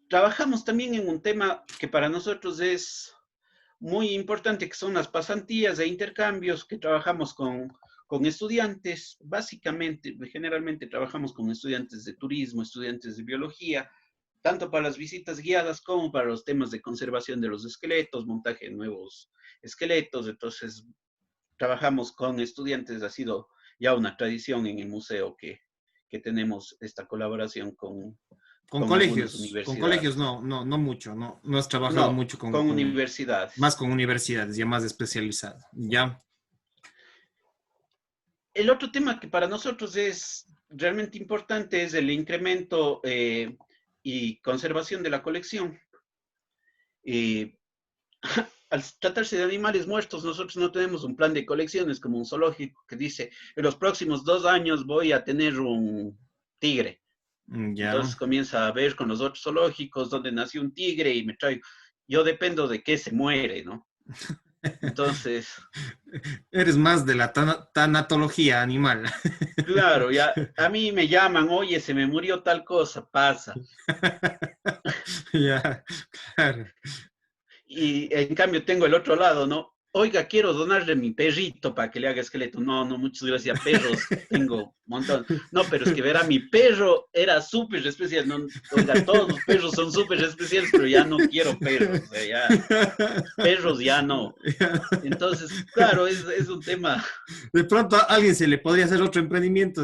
Trabajamos también en un tema que para nosotros es muy importante, que son las pasantías e intercambios que trabajamos con estudiantes. Básicamente, generalmente trabajamos con estudiantes de turismo, estudiantes de biología, tanto para las visitas guiadas como para los temas de conservación de los esqueletos, montaje de nuevos esqueletos. Entonces, trabajamos con estudiantes, ha sido ya una tradición en el museo que tenemos esta colaboración con algunas Con colegios universidades. no, no, no mucho, no, no has trabajado No, mucho con universidades. más con universidades, ya más especializado. Ya. El otro tema que para nosotros es realmente importante es el incremento y conservación de la colección. Eh, al tratarse de animales muertos, nosotros no tenemos un plan de colecciones como un zoológico que dice, en los próximos 2 años voy a tener un tigre. Ya. Entonces comienza a ver con los otros zoológicos donde nació un tigre y me traigo. Yo dependo de qué se muere, ¿no? Entonces, Eres más de la tanatología animal. claro, ya a mí me llaman, oye, se me murió tal cosa, pasa. Ya, claro. Y en cambio tengo el otro lado, ¿no? Oiga, quiero donarle mi perrito para que le haga esqueleto. No, no, muchas gracias. Perros, tengo un montón. No, pero es que verá, mi perro era súper especial. No, oiga, todos los perros son súper especiales, pero ya no quiero perros. O sea, ya, perros ya no. Entonces, claro, es un tema. De pronto a alguien se le podría hacer otro emprendimiento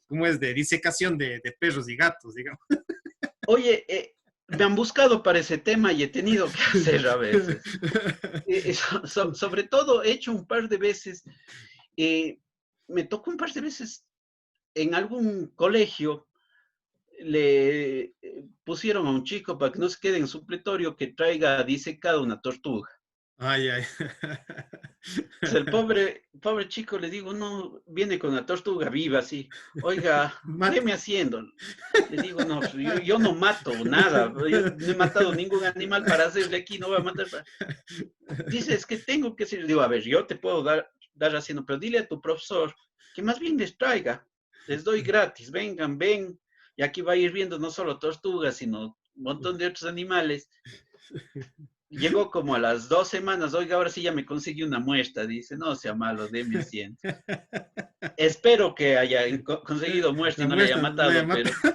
¿cómo es? De disecación de perros y gatos, digamos. Oye, me han buscado para ese tema y he tenido que hacer a veces. Sobre todo, he hecho un par de veces, eh, me tocó un par de veces en algún colegio, le pusieron a un chico para que no se quede en supletorio que traiga disecada una tortuga. Ay, ay. Entonces el pobre chico le digo, no, viene con la tortuga viva así. Oiga, Mate. déme haciendo. Le digo, no, yo no mato nada, yo no he matado ningún animal para hacerle aquí, no voy a matar. Dice, es que tengo que ser. Digo, a ver, yo te puedo dar haciendo, pero dile a tu profesor que más bien les traiga. Les doy gratis, vengan, ven. Y aquí va a ir viendo no solo tortugas, sino un montón de otros animales. Llegó como a las 2 semanas, oiga, ahora sí ya me conseguí una muestra. Dice, no sea malo, deme asiento. Espero que haya conseguido muestra y La no le haya muestra no le matado, mata.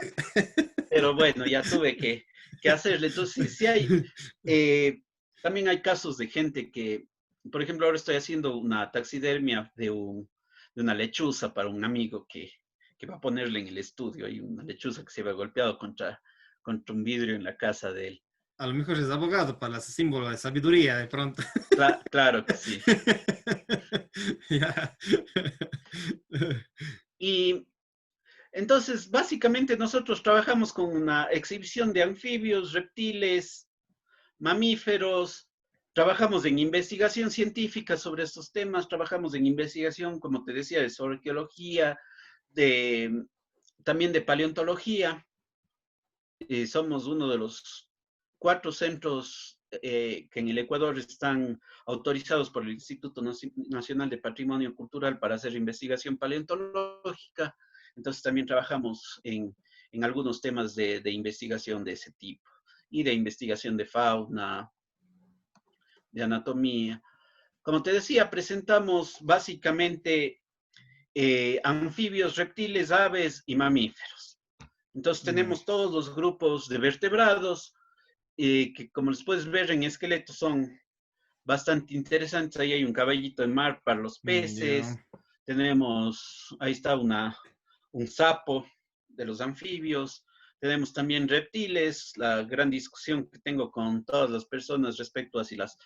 pero bueno, ya tuve que hacerle. Entonces, sí hay, eh, también hay casos de gente que, por ejemplo, ahora estoy haciendo una taxidermia de una lechuza para un amigo que va a ponerle en el estudio. Hay una lechuza que se había golpeado contra un vidrio en la casa de él. A lo mejor es abogado para ese símbolo de sabiduría de pronto. Claro que sí. Ya. Y entonces, básicamente nosotros trabajamos con una exhibición de anfibios, reptiles, mamíferos, trabajamos en investigación científica sobre estos temas, trabajamos en investigación, como te decía, de arqueología, de, también de paleontología. Somos uno de los 4 centros que en el Ecuador están autorizados por el Instituto Nacional de Patrimonio Cultural para hacer investigación paleontológica. Entonces también trabajamos en algunos temas de investigación de ese tipo y de investigación de fauna, de anatomía. Como te decía, presentamos básicamente anfibios, reptiles, aves y mamíferos. Entonces tenemos todos los grupos de vertebrados que, como les puedes ver en esqueletos, son bastante interesantes. Ahí hay un caballito de mar para los peces. Ya. Tenemos, ahí está un sapo de los anfibios. Tenemos también reptiles, la gran discusión que tengo con todas las personas respecto a si las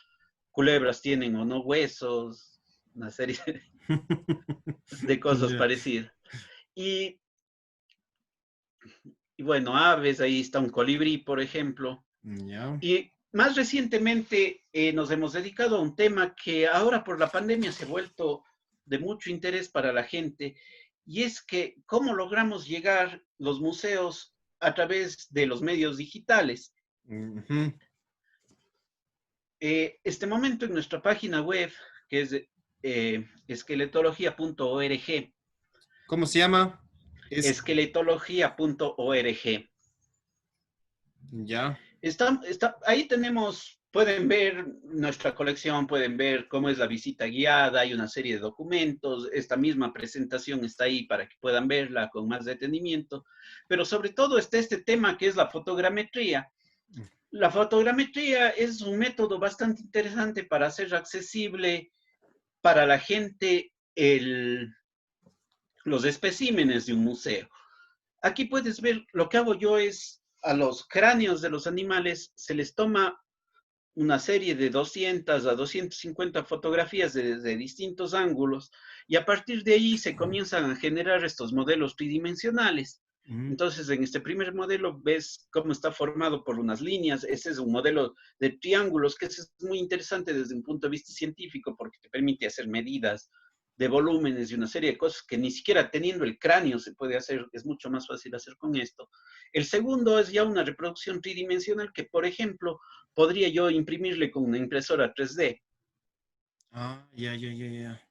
culebras tienen o no huesos, una serie de cosas Ya. parecidas. Y, y bueno, aves, ahí está un colibrí, por ejemplo. Ya. Y más recientemente nos hemos dedicado a un tema que ahora por la pandemia se ha vuelto de mucho interés para la gente, y es que cómo logramos llegar los museos a través de los medios digitales. Ujú. Este momento en nuestra página web, que es esqueletología.org, ¿Cómo se llama? Es esqueletología.org. ya. Ahí pueden ver nuestra colección, pueden ver cómo es la visita guiada, hay una serie de documentos, esta misma presentación está ahí para que puedan verla con más detenimiento, pero sobre todo está este tema que es la fotogrametría. La fotogrametría es un método bastante interesante para hacer accesible para la gente los especímenes de un museo. Aquí puedes ver, lo que hago yo es a los cráneos de los animales se les toma una serie de 200 a 250 fotografías desde distintos ángulos y a partir de ahí se comienzan a generar estos modelos tridimensionales. Mm. Entonces, en este primer modelo ves cómo está formado por unas líneas. Ese es un modelo de triángulos, que es muy interesante desde un punto de vista científico porque te permite hacer medidas de volúmenes y una serie de cosas que ni siquiera teniendo el cráneo se puede hacer, es mucho más fácil hacer con esto. El segundo es ya una reproducción tridimensional que, por ejemplo, podría yo imprimirle con una impresora 3D. Ah, ya, ya, ya, ya.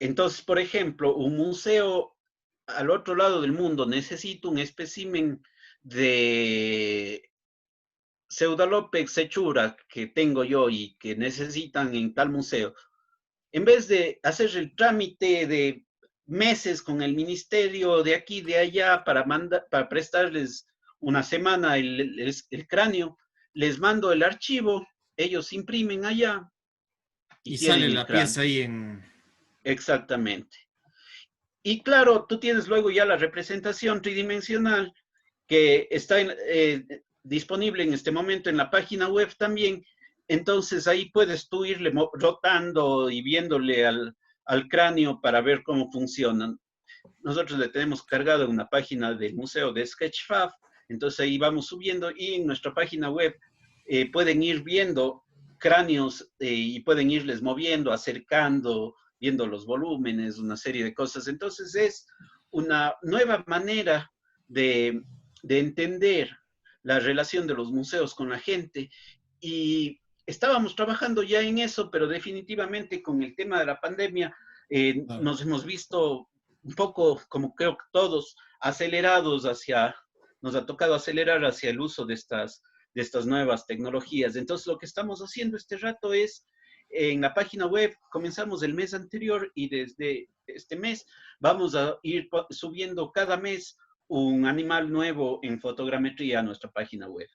Entonces, por ejemplo, un museo al otro lado del mundo necesita un espécimen de Pseudalopex sechura que tengo yo y que necesitan en tal museo. En vez de hacer el trámite de meses con el ministerio de aquí, de allá, para prestarles una semana el cráneo, les mando el archivo, ellos imprimen allá y Y tienen sale el la cráneo. pieza ahí en... Exactamente. Y claro, tú tienes luego ya la representación tridimensional que está disponible en este momento en la página web también. Entonces ahí puedes tú irle rotando y viéndole al cráneo para ver cómo funcionan. Nosotros le tenemos cargado en una página del museo de Sketchfab, entonces ahí vamos subiendo y en nuestra página web pueden ir viendo cráneos y pueden irles moviendo, acercando, viendo los volúmenes, una serie de cosas. Entonces es una nueva manera de, de entender la relación de los museos con la gente y estábamos trabajando ya en eso, pero definitivamente con el tema de la pandemia Claro. nos hemos visto un poco, como creo que todos, acelerados hacia, nos ha tocado acelerar hacia el uso de estas nuevas tecnologías. Entonces, lo que estamos haciendo este rato es, en la página web, comenzamos el mes anterior y desde este mes vamos a ir subiendo cada mes un animal nuevo en fotogrametría a nuestra página web.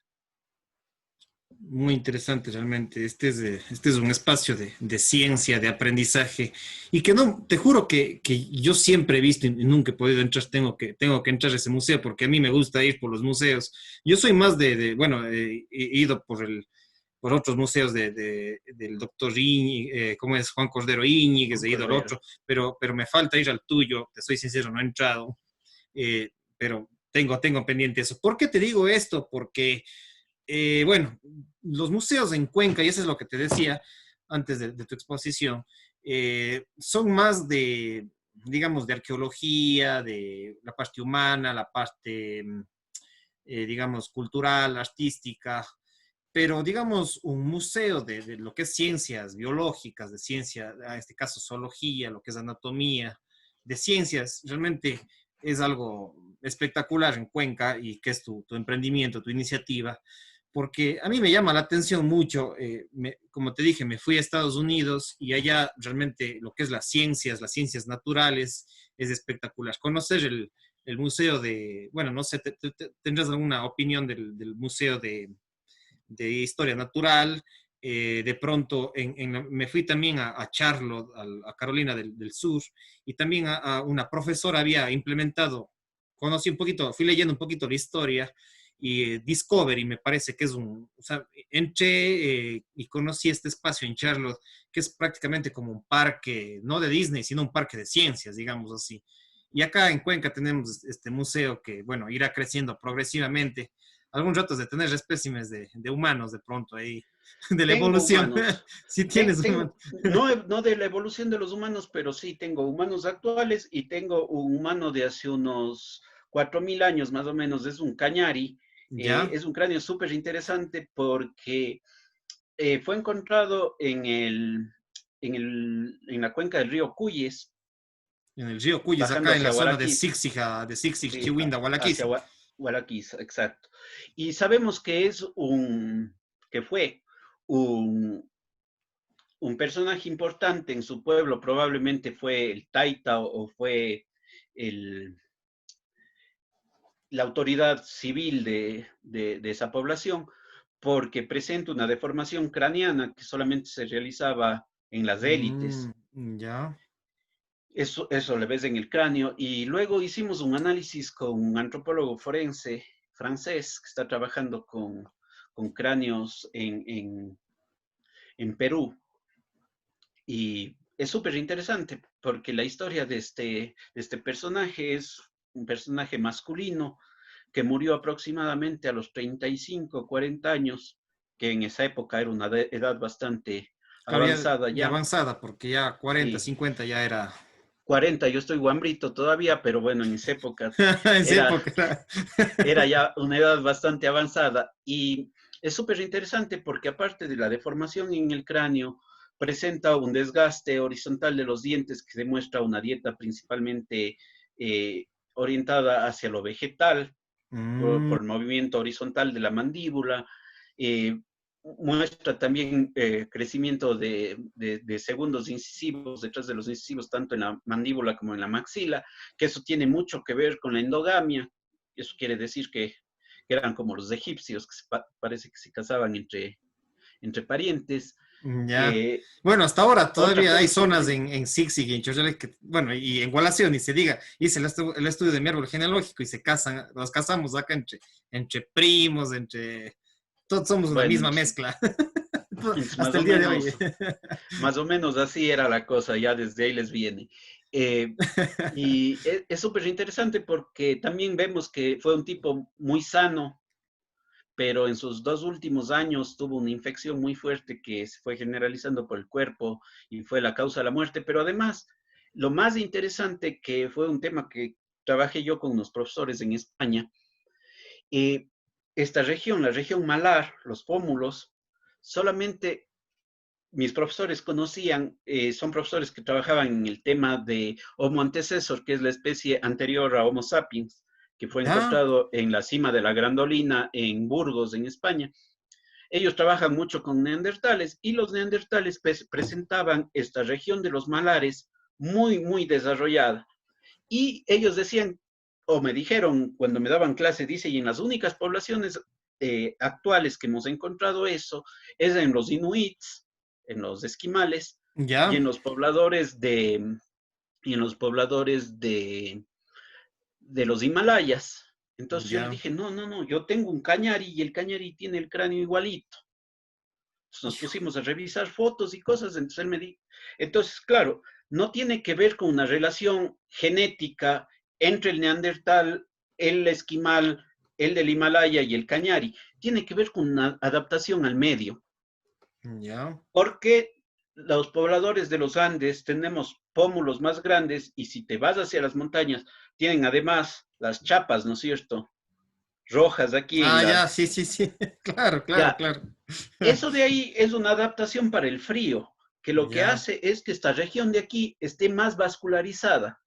Muy interesante realmente. Este es un espacio de ciencia, de aprendizaje. Y que no, te juro que yo siempre he visto y nunca he podido entrar, tengo que entrar a ese museo porque a mí me gusta ir por los museos. Yo soy más bueno, he ido por otros museos del doctor Íñiguez, ¿cómo es? Juan Cordero Íñiguez, Juan he ido al Cordero. otro, pero me falta ir al tuyo, te soy sincero, no he entrado, pero tengo pendiente eso. ¿Por qué te digo esto? Porque bueno, los museos en Cuenca, y eso es lo que te decía antes de tu exposición, son más digamos, de arqueología, de la parte humana, la parte, digamos, cultural, artística, pero digamos, un museo de lo que es ciencias biológicas, de ciencia, en este caso zoología, lo que es anatomía, de ciencias, realmente es algo espectacular en Cuenca y que es tu emprendimiento, tu iniciativa, porque a mí me llama la atención mucho, como te dije, me fui a Estados Unidos y allá realmente lo que es las ciencias naturales, es espectacular. Conocer el museo bueno, no sé, ¿tendrás alguna opinión del museo de historia natural? De pronto me fui también a Charlotte, a Carolina del Sur, y también a una profesora había implementado, conocí un poquito, fui leyendo un poquito la historia, y Discovery me parece que es o sea, entré y conocí este espacio en Charlotte, que es prácticamente como un parque, no de Disney, sino un parque de ciencias, digamos así. Y acá en Cuenca tenemos este museo que, bueno, irá creciendo progresivamente. Algún rato de tener espécimes de humanos de pronto ahí, de la Tengo evolución. humanos. Si tienes un... No, no de la evolución de los humanos, pero sí tengo humanos actuales y tengo un humano de hace unos 4.000 años más o menos. Es un cañari. ¿Ya? Es un cráneo súper interesante porque fue encontrado en la cuenca del río Cuyes, En el río Cuyes, bajando acá en la hacia zona Guaraquís. De Sixig, Sí, Chihuinda, hacia Gualaquiza. Guaraquís, exacto. Y sabemos que que fue un, un personaje importante en su pueblo, probablemente fue el Taita o fue el, la autoridad civil de esa población, porque presenta una deformación craneana que solamente se realizaba en las élites. Mm, ya. Eso le ves en el cráneo. Y luego hicimos un análisis con un antropólogo forense francés que está trabajando con cráneos en Perú. Y es súper interesante porque la historia de este personaje es un personaje masculino que murió aproximadamente a los 35, 40 años, que en esa época era una edad bastante Claro, avanzada ya ya. avanzada, porque ya 40, Sí, 50 ya era... 40, yo estoy guambrito todavía, pero bueno, en esa época En esa era, época era... era ya una edad bastante avanzada. Y es súper interesante porque aparte de la deformación en el cráneo, presenta un desgaste horizontal de los dientes que demuestra una dieta principalmente orientada hacia lo vegetal, Mm, por el movimiento horizontal de la mandíbula. Eh, Muestra también crecimiento de segundos incisivos detrás de los incisivos, tanto en la mandíbula como en la maxila, que eso tiene mucho que ver con la endogamia. Eso quiere decir que eran como los egipcios, que parece que se casaban entre parientes. ya. Eh, Bueno, hasta ahora Otra todavía hay cosa súper... zonas en Zig-Zig y en Chochale que, bueno, y en Gualación, ni se diga, hice el estudio de mi árbol genealógico y se casan, nos casamos acá entre primos, entre, todos somos una Bueno, misma mezcla, más hasta o el día de hoy. menos, más o menos así era la cosa, ya desde ahí les viene. Eh, Y es súper interesante porque también vemos que fue un tipo muy sano, pero en sus 2 últimos años tuvo una infección muy fuerte que se fue generalizando por el cuerpo y fue la causa de la muerte. Pero además, lo más interesante que fue un tema que trabajé yo con unos profesores en España, eh, esta región, la región malar, los pómulos, solamente mis profesores conocían, son profesores que trabajaban en el tema de Homo antecessor, que es la especie anterior a Homo sapiens, que fue Ya, encontrado en la cima de la Grandolina en Burgos, en España. Ellos trabajan mucho con neandertales y los neandertales presentaban esta región de los malares muy, muy desarrollada. Y ellos decían, o me dijeron cuando me daban clase, dice, y en las únicas poblaciones actuales que hemos encontrado eso es en los inuits, en los esquimales y ya, en los pobladores y en los pobladores de los Himalayas. Entonces yo le ya. dije, no, no, no, yo tengo un cañari y el cañari tiene el cráneo igualito. Entonces nos Hijo, pusimos a revisar fotos y cosas, entonces él me dijo, entonces claro, no tiene que ver con una relación genética entre el neandertal, el esquimal, el del Himalaya y el cañari, tiene que ver con una adaptación al medio, ya. porque los pobladores de los Andes tenemos pómulos más grandes y si te vas hacia las montañas, tienen además las chapas, ¿no es cierto? Rojas aquí en Ah, ya, las... sí, sí, sí. Claro, claro, Ya, claro. eso de ahí es una adaptación para el frío, que lo que Ya. hace es que esta región de aquí esté más vascularizada,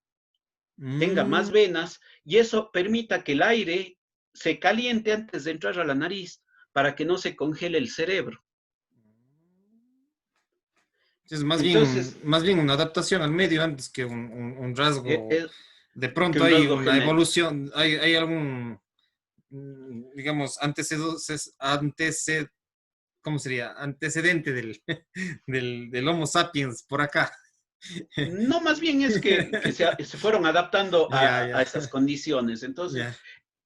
tenga más Mm. venas y eso permita que el aire se caliente antes de entrar a la nariz para que no se congele el cerebro. Es Entonces, más bien una adaptación al medio antes que un rasgo. es De que pronto un hay rasgo una genético. evolución, hay algún, digamos, ¿cómo sería? Antecedente del Homo sapiens por acá. No, más bien es que se fueron adaptando Ya, ya, a esas condiciones. Entonces, ya.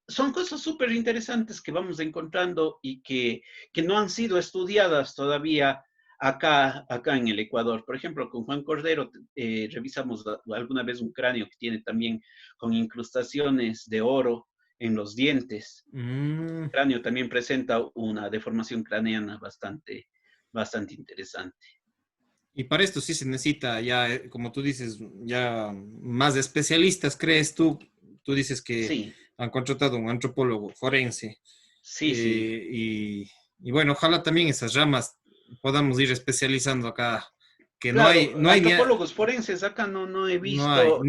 son cosas súper interesantes que vamos encontrando y que no han sido estudiadas todavía acá en el Ecuador. Por ejemplo, con Juan Cordero revisamos alguna vez un cráneo que tiene también con incrustaciones de oro en los dientes. Mm. El cráneo también presenta una deformación craneana bastante interesante. Y para esto sí se necesita ya, como tú dices, ya más especialistas, ¿crees tú? Tú dices que Sí, han contratado un antropólogo forense. sí, sí. eh, y, y bueno, ojalá también esas ramas podamos ir especializando acá, que Claro, no hay antropólogos forenses acá no he no hay visto, trabajamos con,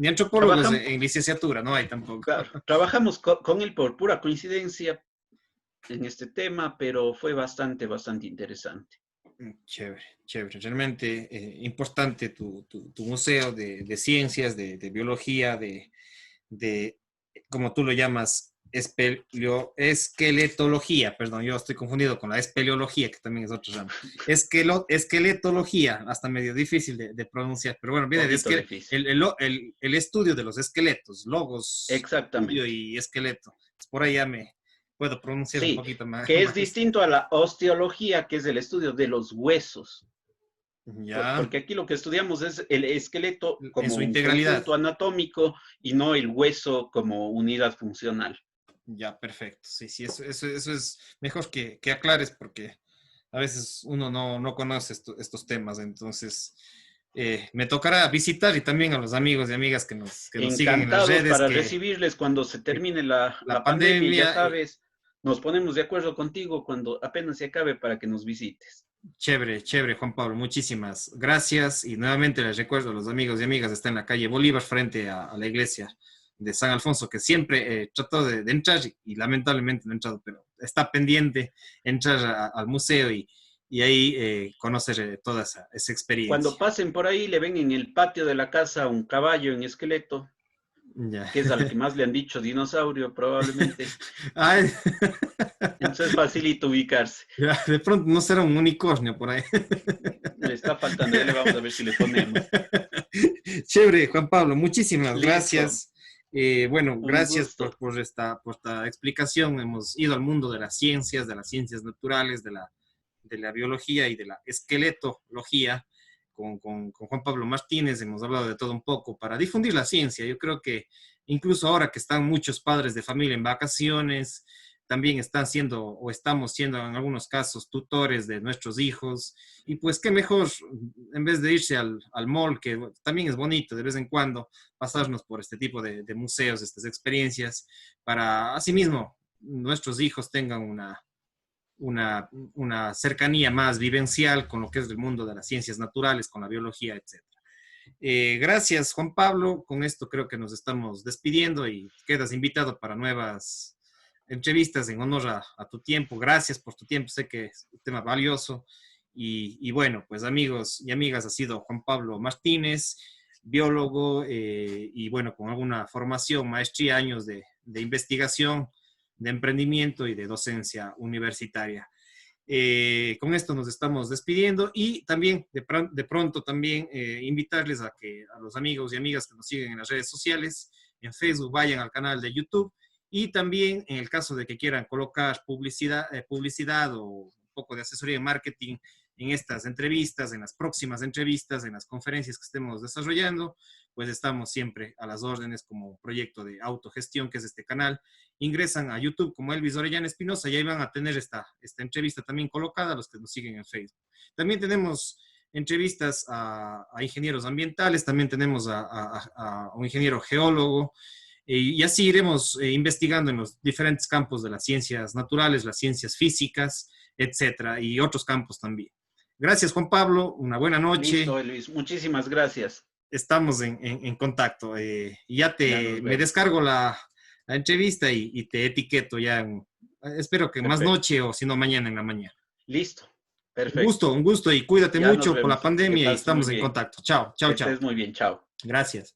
ni antropólogos trabajamos, en licenciatura, no hay tampoco. claro, trabajamos con él por pura coincidencia en este tema, pero fue bastante interesante. Chévere, chévere. Realmente importante tu museo de ciencias, de biología, de, como tú lo llamas, esqueletología. Perdón, yo estoy confundido con la espeleología, que también es otro ramo. Esqueletología, hasta medio difícil de pronunciar, pero bueno, viene de Poquito difícil. el estudio de los esqueletos, logos, estudio Exactamente. y esqueleto. Por ahí ya me puedo pronunciar un Sí, poquito más. que es más. distinto a la osteología, que es el estudio de los huesos. Ya, Porque aquí lo que estudiamos es el esqueleto en como su un integralidad. conjunto anatómico y no el hueso como unidad funcional. Ya, perfecto. Sí, sí, eso es mejor que aclares porque a veces uno no conoce estos temas. Entonces, me tocará visitar y también a los amigos y amigas que nos siguen en las Encantados redes, para recibirles cuando se que termine la, la la pandemia, y ya pandemia, sabes, nos ponemos de acuerdo contigo cuando apenas se acabe para que nos visites. chévere, chévere, Juan Pablo. Muchísimas gracias. Y nuevamente les recuerdo a los amigos y amigas, está en la calle Bolívar frente a la iglesia de San Alfonso, que siempre trató de entrar y lamentablemente no ha entrado, pero está pendiente entrar al museo y ahí conocer toda esa Cuando experiencia. pasen por ahí, le ven en el patio de la casa un caballo en esqueleto, Ya. que es al que más le han dicho dinosaurio probablemente. Ay, Entonces es facilito ubicarse. ya, de pronto no será un unicornio por ahí. Le está faltando, ya le vamos a ver si le ponemos. Chévere, Juan Pablo, muchísimas Listo, gracias. Bueno, un gracias gusto. por esta explicación. Hemos ido al mundo de las ciencias naturales, de la biología y de la esqueletología con Juan Pablo Martínez. Hemos hablado de todo un poco para difundir la ciencia. Yo creo que incluso ahora que están muchos padres de familia en vacaciones, también están siendo o estamos siendo en algunos casos tutores de nuestros hijos. Y pues qué mejor, en vez de irse al mall, que también es bonito de vez en cuando, pasarnos por este tipo de museos, estas experiencias, para asimismo nuestros hijos tengan una cercanía más vivencial con lo que es el mundo de las ciencias naturales, con la biología, etc. Gracias, Juan Pablo. Con esto creo que nos estamos despidiendo y quedas invitado para nuevas entrevistas en honor a tu tiempo. Gracias por tu tiempo, sé que es un tema valioso. Y bueno, pues amigos y amigas, ha sido Juan Pablo Martínez, biólogo y bueno, con alguna formación, maestría, años de investigación, de emprendimiento y de docencia universitaria. Con esto nos estamos despidiendo y también de pronto también invitarles a que a los amigos y amigas que nos siguen en las redes sociales, en Facebook, vayan al canal de YouTube y también en el caso de que quieran colocar publicidad o un poco de asesoría en marketing en estas entrevistas, en las próximas entrevistas, en las conferencias que estemos desarrollando, pues estamos siempre a las órdenes como proyecto de autogestión que es este canal. Ingresan a YouTube como Elvis Orellana Espinosa y ahí van a tener esta entrevista también colocada a los que nos siguen en Facebook. También tenemos entrevistas a ingenieros ambientales, también tenemos a un ingeniero geólogo, y así iremos investigando en los diferentes campos de las ciencias naturales, las ciencias físicas, etcétera, y otros campos también. Gracias, Juan Pablo. Una buena Listo, noche. Luis. Muchísimas gracias. Estamos en contacto. Ya Ya nos me vemos. descargo la entrevista y te etiqueto ya. Espero que más Perfecto. noche o si no mañana en la mañana. Listo. Perfecto. Un gusto y cuídate Ya nos mucho por la vemos. Que pandemia y pases muy estamos en bien. contacto. Chao, Que chao, chao. estés muy bien. Chao. Gracias.